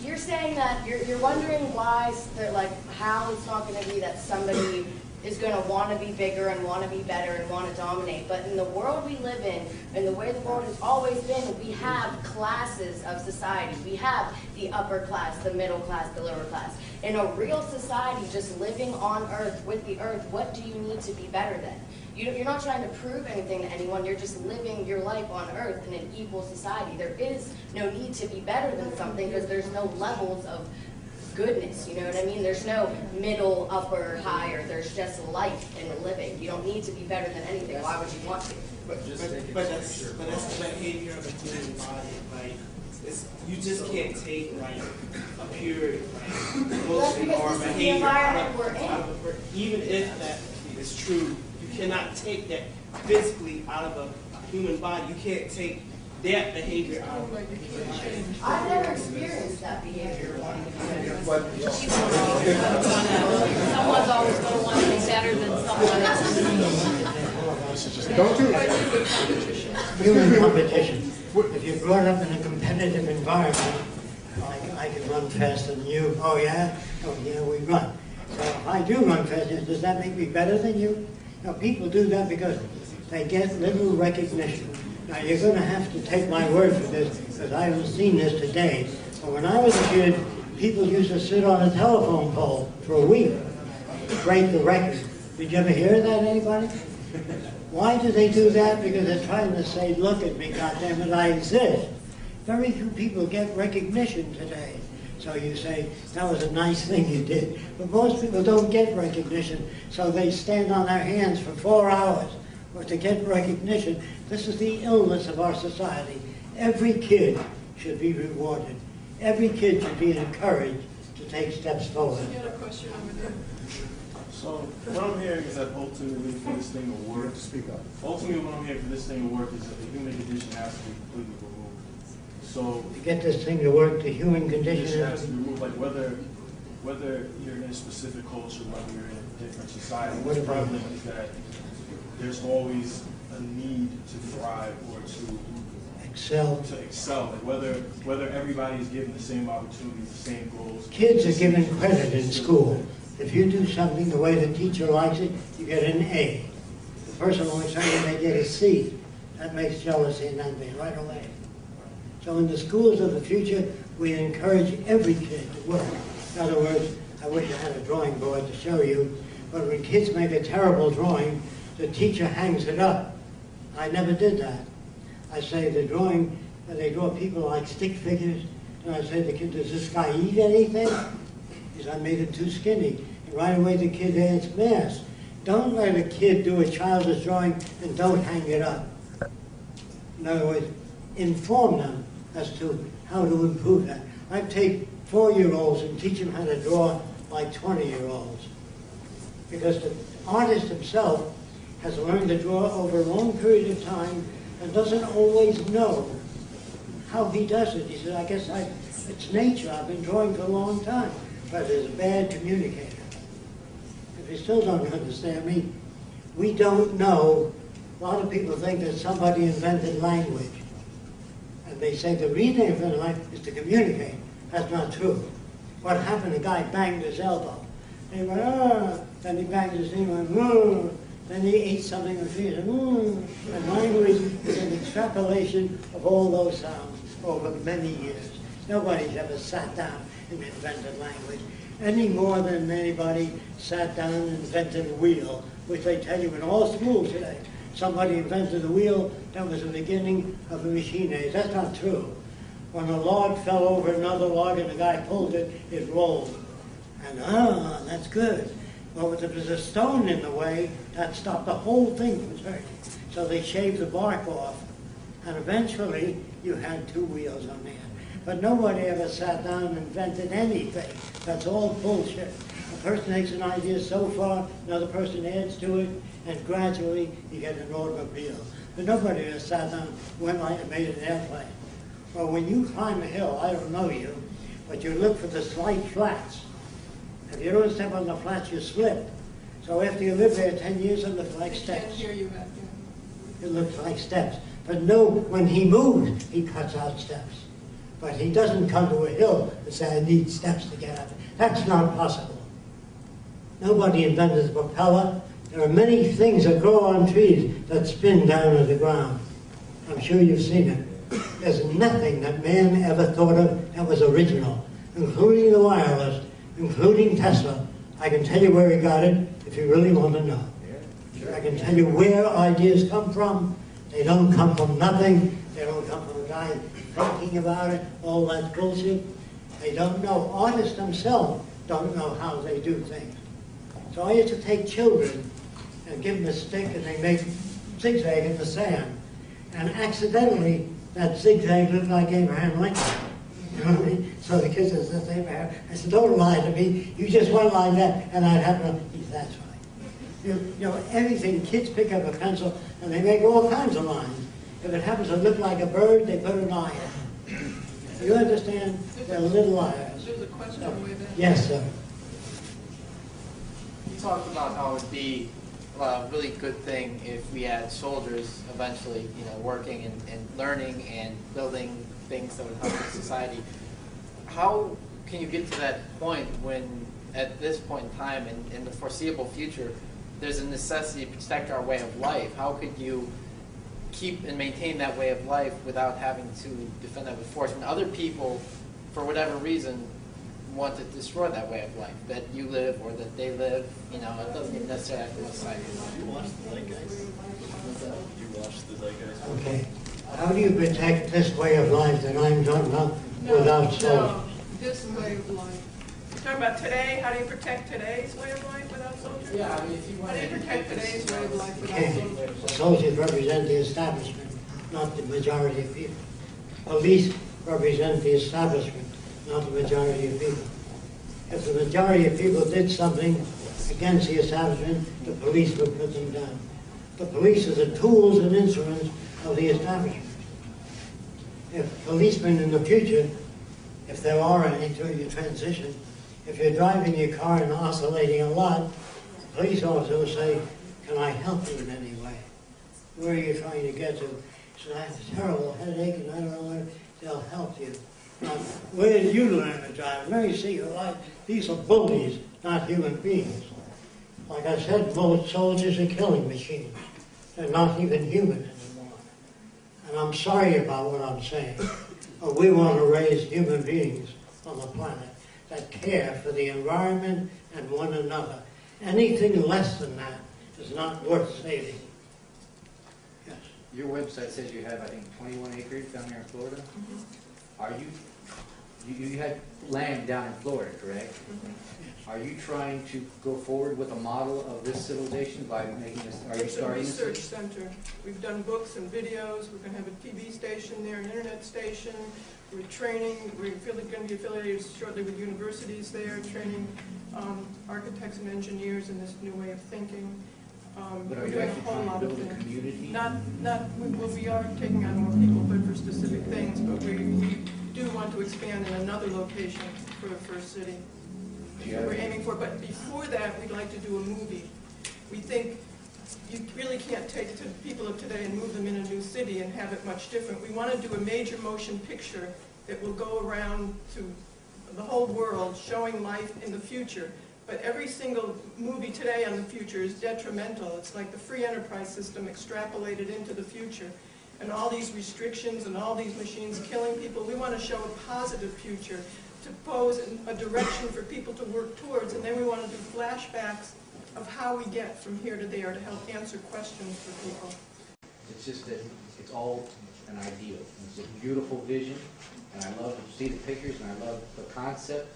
Speaker 13: You're saying that you're wondering why, like, how it's not going to be that somebody is going to want to be bigger and want to be better and want to dominate. But in the world we live in, and the way the world has always been, we have classes of society. We have the upper class, the middle class, the lower class. In a real society, just living on Earth, with the Earth, what do you need to be better than? You're not trying to prove anything to anyone. You're just living your life on Earth in an equal society. There is no need to be better than something because there's no levels of goodness, you know what I mean? There's no middle, upper, higher. There's just life and living. You don't need to be better than anything. Why would you want to?
Speaker 14: But that's the behavior of a human body. Like, you just can't take like a pure emotion or behavior out of even if that is true. You cannot take that physically out of a human body. You can't take that behavior out of it.
Speaker 13: I've never experienced that behavior.
Speaker 15: Someone's always going to want to be better than someone else.
Speaker 11: Don't do it.
Speaker 1: Human competition. If you're brought up in a competitive environment, like I can run faster than you. Oh yeah? Oh yeah, we run. So if I do run faster, does that make me better than you? Now people do that because they get little recognition. Now you're going to have to take my word for this because I haven't seen this today. But when I was a kid, people used to sit on a telephone pole for a week to break the record. Did you ever hear that, anybody? Why do they do that? Because they're trying to say, look at me, goddammit, I exist. Very few people get recognition today. So you say, that was a nice thing you did. But most people don't get recognition, so they stand on their hands for 4 hours. Or to get recognition. This is the illness of our society. Every kid should be rewarded. Every kid should be encouraged to take steps forward.
Speaker 5: You had a question over there.
Speaker 16: So what I'm hearing is that ultimately for this thing to work, ultimately what I'm hearing for this thing to work is that the human condition has to be completely removed. So
Speaker 1: to get this thing to work, the human condition
Speaker 16: has to be removed. Like whether you're in a specific culture, whether you're in a different society, what's prevalent is that there's always a need to thrive or to
Speaker 1: excel.
Speaker 16: Like whether everybody is given the same opportunities, the same goals.
Speaker 1: Kids are given credit in school. If you do something the way the teacher likes it, you get an A. The person likes something, they get a C. That makes jealousy and envy right away. So in the schools of the future, we encourage every kid to work. In other words, I wish I had a drawing board to show you, but when kids make a terrible drawing, the teacher hangs it up. I never did that. I say the drawing, they draw people like stick figures, and I say to the kid, does this guy eat anything? He says, I made him too skinny. And right away the kid adds mass. Don't let a kid do a childish drawing and don't hang it up. In other words, inform them as to how to improve that. I take 4-year-olds and teach them how to draw like 20-year-olds. Because the artist himself has learned to draw over a long period of time and doesn't always know how he does it. He says, I guess it's nature. I've been drawing for a long time. But he's a bad communicator. If you still don't understand me, we don't know. A lot of people think that somebody invented language. And they say the reason they invented language is to communicate. That's not true. What happened, a guy banged his elbow. And he went, ah. Then he banged his knee and went, then he ate something and he said, And language is an extrapolation of all those sounds over many years. Nobody's ever sat down and invented language any more than anybody sat down and invented a wheel, which they tell you in all schools today. Somebody invented a wheel, that was the beginning of the machine age. That's not true. When a log fell over another log and the guy pulled it, it rolled. And, that's good. Well, if there was a stone in the way, that stopped the whole thing from turning. So they shaved the bark off. And eventually, you had two wheels on there. But nobody ever sat down and invented anything. That's all bullshit. A person takes an idea so far, another person adds to it, and gradually you get an automobile. But nobody ever sat down, went like and made an airplane. Well, when you climb a hill, I don't know you, but you look for the slight flats. If you don't step on the flats, you slip. So after you live there 10 years, it looks like steps.
Speaker 5: Can't hear you back there.
Speaker 1: It looks like steps. But no, when he moves, he cuts out steps. But he doesn't come to a hill and say, I need steps to get up. That's not possible. Nobody invented the propeller. There are many things that grow on trees that spin down to the ground. I'm sure you've seen it. There's nothing that man ever thought of that was original, including the wireless, including Tesla. I can tell you where he got it if you really want to know. I can tell you where ideas come from. They don't come from nothing. They don't come from a guy thinking about it. All that bullshit. They don't know. Artists themselves don't know how they do things. So I used to take children and give them a stick and they make zigzag in the sand. And accidentally, that zigzag looked like Abraham Lincoln. You know what I mean? So the kids said, Abraham. I said, don't lie to me. You just went like that, and I'd have to. He said, that's right. You know, everything, kids pick up a pencil, and they make all kinds of lines. If it happens to look like a bird, they put an eye in it. You understand? They're little liars.
Speaker 5: There's a question way back.
Speaker 1: Yes, sir.
Speaker 10: You talked about how it would be a really good thing if we had soldiers eventually, working and learning and building things that would help society. How can you get to that point when, at this point in time, in the foreseeable future, there's a necessity to protect our way of life? How could you keep and maintain that way of life without having to defend that with force? When other people, for whatever reason, want to destroy that way of life that you live or that they live, it doesn't even necessarily have to coincide.
Speaker 16: You watch the Zeitgeist? You watch the Zeitgeist?
Speaker 1: Okay. How do you protect this way of life that I'm talking about without soldiers?
Speaker 5: No, this way of life. You're talking about today? How do you protect today's way of life without soldiers?
Speaker 10: Yeah, I mean, if you want
Speaker 5: How do you protect today's way of life without
Speaker 1: Okay.
Speaker 5: soldiers?
Speaker 1: Soldiers represent the establishment, not the majority of people. Police represent the establishment, not the majority of people. If the majority of people did something against the establishment, the police would put them down. The police are the tools and instruments of the establishment. If policemen in the future, if there are any during your transition, if you're driving your car and oscillating a lot, the police officer will say, can I help you in any way? Where are you trying to get to? So I have a terrible headache and I don't know where. They'll help you. Now, where did you learn to drive? Let me see your life. These are bullies, not human beings. Like I said, most soldiers are killing machines. They're not even human anymore. And I'm sorry about what I'm saying. But we want to raise human beings on the planet that care for the environment and one another. Anything less than that is not worth saving. Yes.
Speaker 3: Your website says you have, I think, 21 acres down there in Florida. Are you had land down in Florida, correct? Are you trying to go forward with a model of this civilization by making this, are you
Speaker 5: It's a
Speaker 3: starting
Speaker 5: research
Speaker 3: this?
Speaker 5: center. We've done books and videos. We're going to have a TV station there, an internet station. We're training. We're going to be affiliated shortly with universities there, training architects and engineers in this new way of thinking.
Speaker 3: But are
Speaker 5: We're
Speaker 3: you
Speaker 5: doing a
Speaker 3: actually
Speaker 5: whole
Speaker 3: trying to
Speaker 5: lot of
Speaker 3: build a
Speaker 5: things.
Speaker 3: community?
Speaker 5: We are taking on more people, but for specific things. But we do want to expand in another location for the first city. We're aiming for. But before that, we'd like to do a movie. We think you really can't take the people of today and move them in a new city and have it much different. We want to do a major motion picture that will go around to the whole world showing life in the future. But every single movie today on the future is detrimental. It's like the free enterprise system extrapolated into the future. And all these restrictions and all these machines killing people. We want to show a positive future to pose a direction for people to work towards. And then we want to do flashbacks of how we get from here to there to help answer questions for people.
Speaker 3: It's just that it's all an ideal. It's a beautiful vision, and I love to see the pictures, and I love the concept.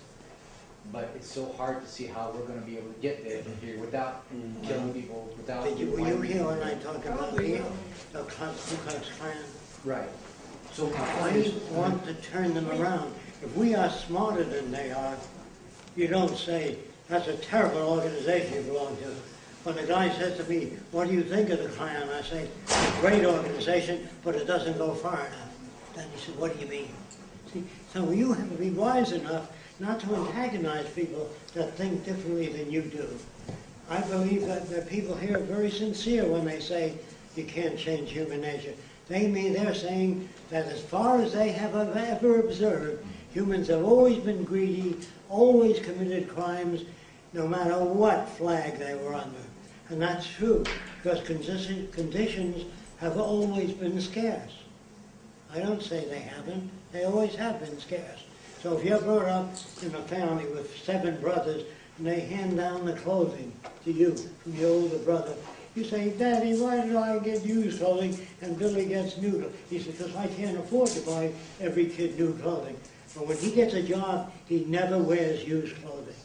Speaker 3: but it's so hard to see how we're gonna be able to get there without killing people, without.
Speaker 1: Were you here when I talked about the Ku Klux Klan?
Speaker 3: Right. So my
Speaker 1: I
Speaker 3: point is,
Speaker 1: want to turn them around. If we are smarter than they are, you don't say, that's a terrible organization you belong to. When the guy says to me, what do you think of the Klan? I say, it's a great organization, but it doesn't go far enough. Then he said, what do you mean? See, so you have to be wise enough not to antagonize people that think differently than you do. I believe that the people here are very sincere when they say you can't change human nature. They're saying that as far as they have ever observed, humans have always been greedy, always committed crimes, no matter what flag they were under. And that's true, because conditions have always been scarce. I don't say they haven't. They always have been scarce. So if you're brought up in a family with 7 brothers, and they hand down the clothing to you from your older brother, you say, Daddy, why do I get used clothing and Billy gets new? He says, because I can't afford to buy every kid new clothing. But when he gets a job, he never wears used clothing.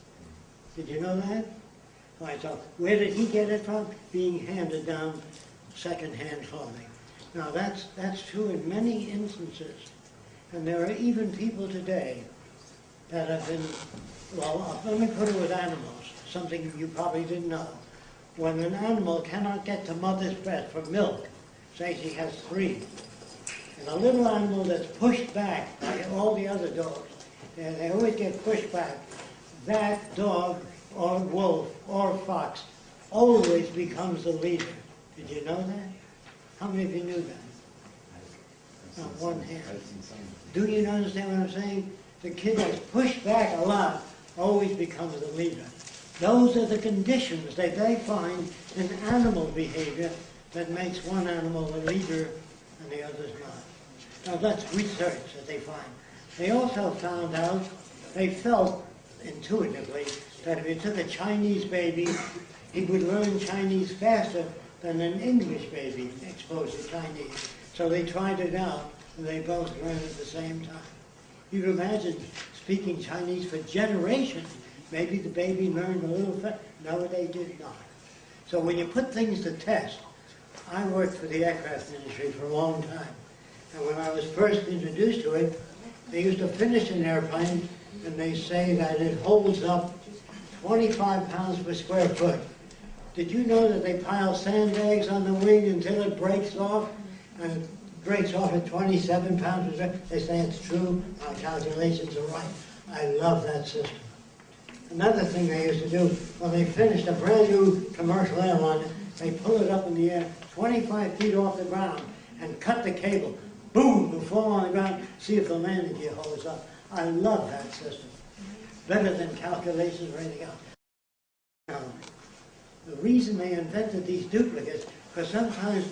Speaker 1: Did you know that? All right, so where did he get it from? Being handed down second-hand clothing. Now that's true in many instances. And there are even people today that have been, well, let me put it with animals, something you probably didn't know. When an animal cannot get to mother's breast for milk, say she has 3, and a little animal that's pushed back by all the other dogs, and they always get pushed back, that dog or wolf or fox always becomes the leader. Did you know that? How many of you knew that? Not one hand. Do you understand what I'm saying? The kid that's pushed back a lot always becomes the leader. Those are the conditions that they find in animal behavior that makes one animal the leader and the others not. Now that's research that they find. They also found out, they felt intuitively, that if you took a Chinese baby, he would learn Chinese faster than an English baby exposed to Chinese. So they tried it out, and they both learned at the same time. You can imagine speaking Chinese for generations. Maybe the baby learned a little faster. No, they did not. So when you put things to test, I worked for the aircraft industry for a long time. And when I was first introduced to it, they used to finish an airplane, and they say that it holds up 25 pounds per square foot. Did you know that they pile sandbags on the wing until it breaks off? And it breaks off at 27 pounds per square foot? They say it's true. Our calculations are right. I love that system. Another thing they used to do, when they finished a brand new commercial airliner, they pull it up in the air 25 feet off the ground and cut the cable. Boom! It'll fall on the ground, see if the landing gear holds up. I love that system. Better than calculations or anything else. Now, the reason they invented these duplicates, because sometimes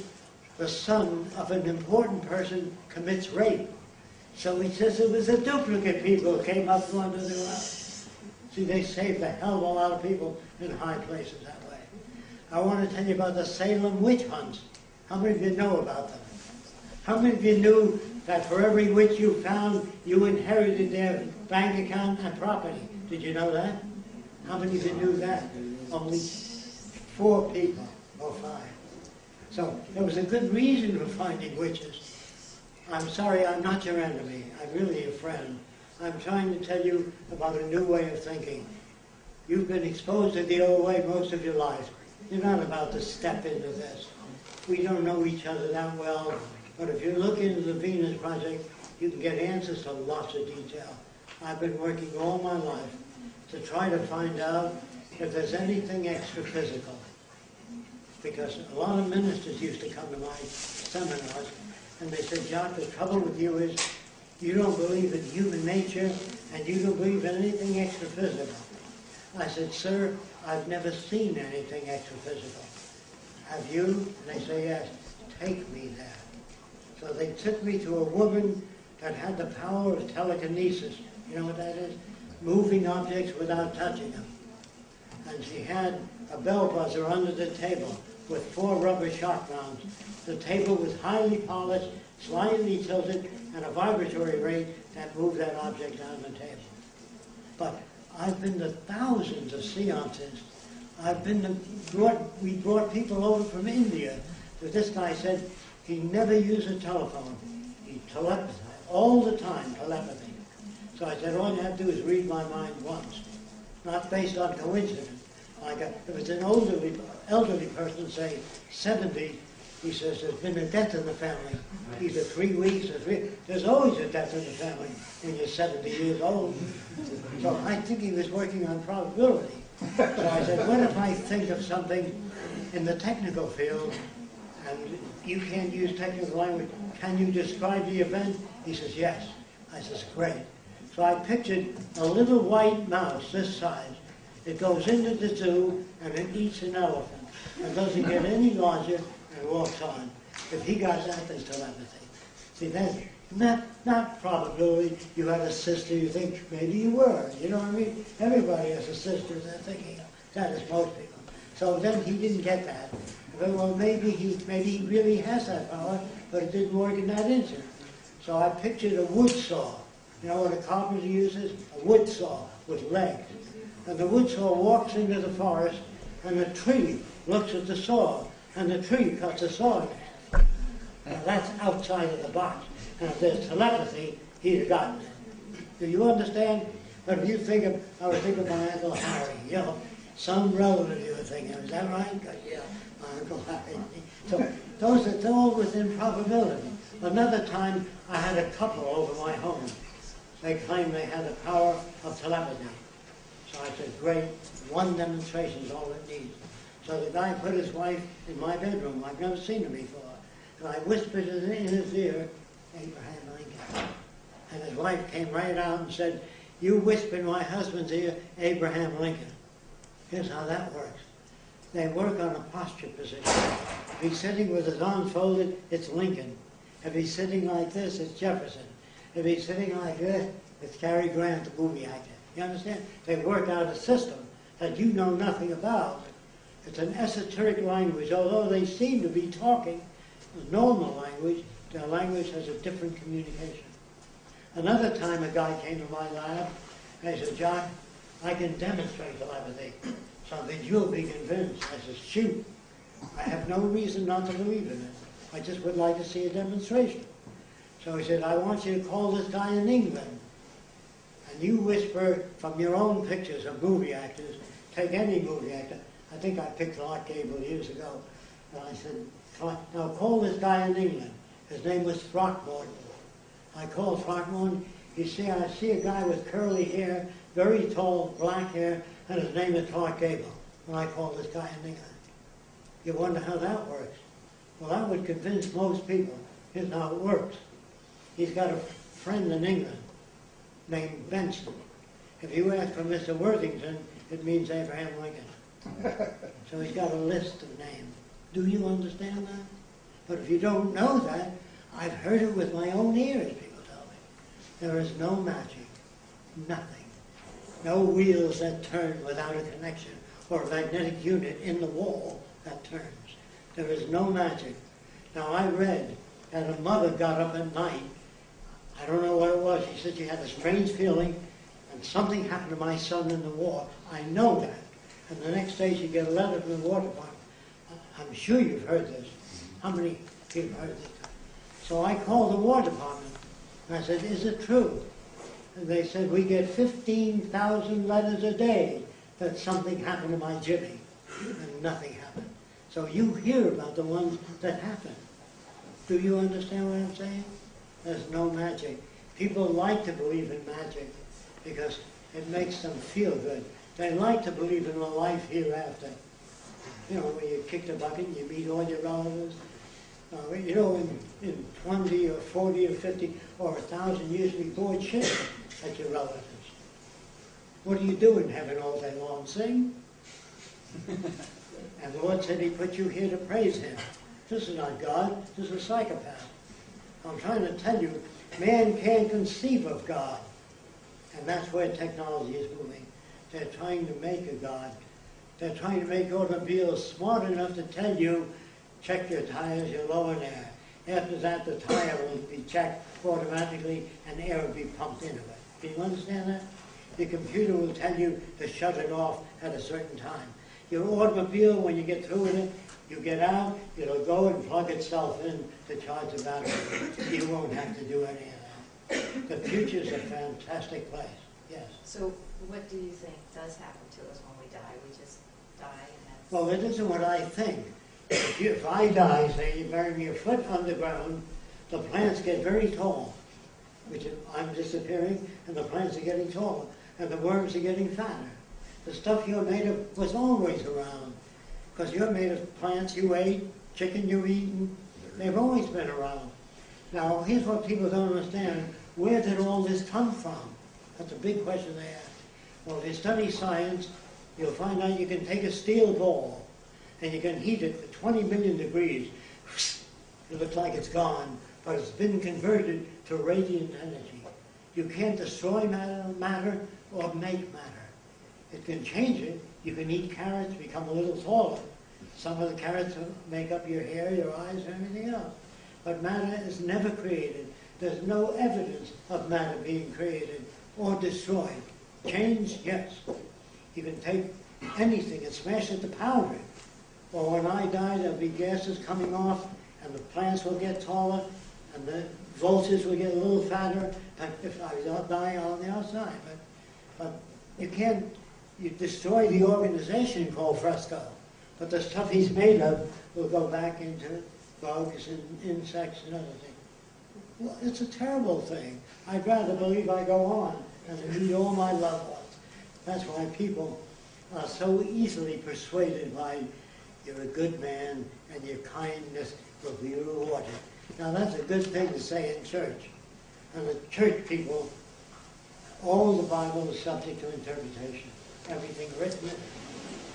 Speaker 1: the son of an important person commits rape. So he says it was a duplicate people who came up under the ground. See, they saved a hell of a lot of people in high places that way. I want to tell you about the Salem witch hunts. How many of you know about them? How many of you knew that for every witch you found, you inherited their bank account and property? Did you know that? How many of you knew that? Only 4 people or 5. So there was a good reason for finding witches. I'm sorry, I'm not your enemy. I'm really a friend. I'm trying to tell you about a new way of thinking. You've been exposed to the old way most of your life. You're not about to step into this. We don't know each other that well, but if you look into the Venus Project, you can get answers to lots of detail. I've been working all my life to try to find out if there's anything extra-physical. Because a lot of ministers used to come to my seminars, and they said, Jacque, the trouble with you is you don't believe in human nature, and you don't believe in anything extra-physical. I said, sir, I've never seen anything extra-physical. Have you? And they say, yes. Take me there. So they took me to a woman that had the power of telekinesis. You know what that is? Moving objects without touching them. And she had a bell buzzer under the table with 4 rubber shock rounds. The table was highly polished, slightly tilted, and a vibratory rate that moved that object down the table. But I've been to thousands of seances. We brought people over from India. But this guy said he never used a telephone. He telepathized all the time, telepathy. So I said, all you have to do is read my mind once, not based on coincidence. Like if it's an elderly person, say 70, he says there's been a death in the family, either 3 weeks or there's always a death in the family when you're 70 years old. So I think he was working on probability. So I said, what if I think of something in the technical field and you can't use technical language, can you describe the event? He says, yes. I says, great. So I pictured a little white mouse this size. It goes into the zoo and it eats an elephant and doesn't get any larger and walks on. If he got that, there's telepathy. See, that's not probability. You had a sister, you think maybe you were. You know what I mean? Everybody has a sister they're thinking of. That is most people. So then he didn't get that. Well, maybe he really has that power, but it didn't work in that instant. So I pictured a wood saw. You know what a carpenter uses? A wood saw with legs. And the wood saw walks into the forest, and the tree looks at the saw, and the tree cuts the saw. Now that's outside of the box. And if there's telepathy, he'd have gotten it. Do you understand? But if you think of, I was thinking of my Uncle Harry, you know, some relative you were thinking, is that right? Yeah, my Uncle Harry. So those are all within probability. Another time, I had a couple over my home. They claimed they had the power of telepathy. So I said, great, one demonstration is all it needs. So the guy put his wife in my bedroom. I've never seen her before. And I whispered in his ear, Abraham Lincoln. And his wife came right out and said, you whispered in my husband's ear, Abraham Lincoln. Here's how that works. They work on a posture position. If he's sitting with his arms folded, it's Lincoln. If he's sitting like this, it's Jefferson. If he's sitting like this, it's Cary Grant, the movie actor. You understand? They work out a system that you know nothing about. It's an esoteric language. Although they seem to be talking a normal language, their language has a different communication. Another time a guy came to my lab and he said, John, I can demonstrate telepathy. So that you'll be convinced. I said, shoot. I have no reason not to believe in it. I just would like to see a demonstration. So he said, I want you to call this guy in England. And you whisper from your own pictures of movie actors, take any movie actor. I think I picked Clark Gable years ago. And I said, now call this guy in England. His name was Throckmorton. I called Throckmorton. You see, I see a guy with curly hair, very tall, black hair, and his name is Clark Gable. And I called this guy in England. You wonder how that works. Well, that would convince most people. Here's how it works. He's got a friend in England named Benson. If you ask for Mr. Worthington, it means Abraham Lincoln. So he's got a list of names. Do you understand that? But if you don't know that, I've heard it with my own ears, people tell me. There is no magic, nothing. No wheels that turn without a connection or a magnetic unit in the wall that turns. There is no magic. Now I read that a mother got up at night. I don't know what it was. She said she had a strange feeling and something happened to my son in the war. I know that. And the next day she got a letter from the War Department. I'm sure you've heard this. How many people heard this? So I called the War Department and I said, is it true? And they said, we get 15,000 letters a day that something happened to my Jimmy. And nothing happened. So you hear about the ones that happen. Do you understand what I'm saying? There's no magic. People like to believe in magic because it makes them feel good. They like to believe in a life hereafter. You know, when you kick the bucket and you meet all your relatives. You know, in 20 or 40 or 50 or 1,000 years, we bored shit at your relatives. What do you do in heaven all day long? Sing? And the Lord said he put you here to praise him. This is not God. This is a psychopath. I'm trying to tell you, man can't conceive of God. And that's where technology is moving. They're trying to make a God. They're trying to make automobiles smart enough to tell you, check your tires, you're low in air. After that, the tire will be checked automatically and air will be pumped into it. Do you understand that? Your computer will tell you to shut it off at a certain time. Your automobile, when you get through with it, you get out, it'll go and plug itself in to charge the battery. You won't have to do any of that. The future's a fantastic place, yes.
Speaker 15: So what do you think does happen to us when we die? We just die and that's...
Speaker 1: Well, it isn't what I think. If I die, say you bury me a foot underground, the plants get very tall, which I'm disappearing, and the plants are getting taller, and the worms are getting fatter. The stuff you're made of was always around, because you're made of plants you ate, chicken you eaten, they've always been around. Now, here's what people don't understand. Where did all this come from? That's a big question they ask. Well, if you study science, you'll find out you can take a steel ball, and you can heat it to 20 million degrees. It looks like it's gone, but it's been converted to radiant energy. You can't destroy matter or make matter. It can change it. You can eat carrots, become a little taller. Some of the carrots make up your hair, your eyes, and everything else. But matter is never created. There's no evidence of matter being created or destroyed. Change, yes. You can take anything and smash it to powder. Or when I die, there'll be gases coming off, and the plants will get taller, and the vultures will get a little fatter. And if I die on the outside, but you can't. You destroy the organization called Fresco, but the stuff he's made of will go back into bugs and insects and other things. Well, it's a terrible thing. I'd rather believe I go on and meet all my loved ones. That's why people are so easily persuaded by you're a good man and your kindness will be rewarded. Now that's a good thing to say in church. And the church people, all the Bible is subject to interpretation. Everything written in it.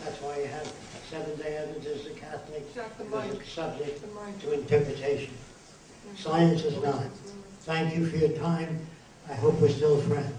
Speaker 1: That's why you have Seventh-day Adventists, the Catholics, because it's subject to interpretation. Science is not. Thank you for your time. I hope we're still friends.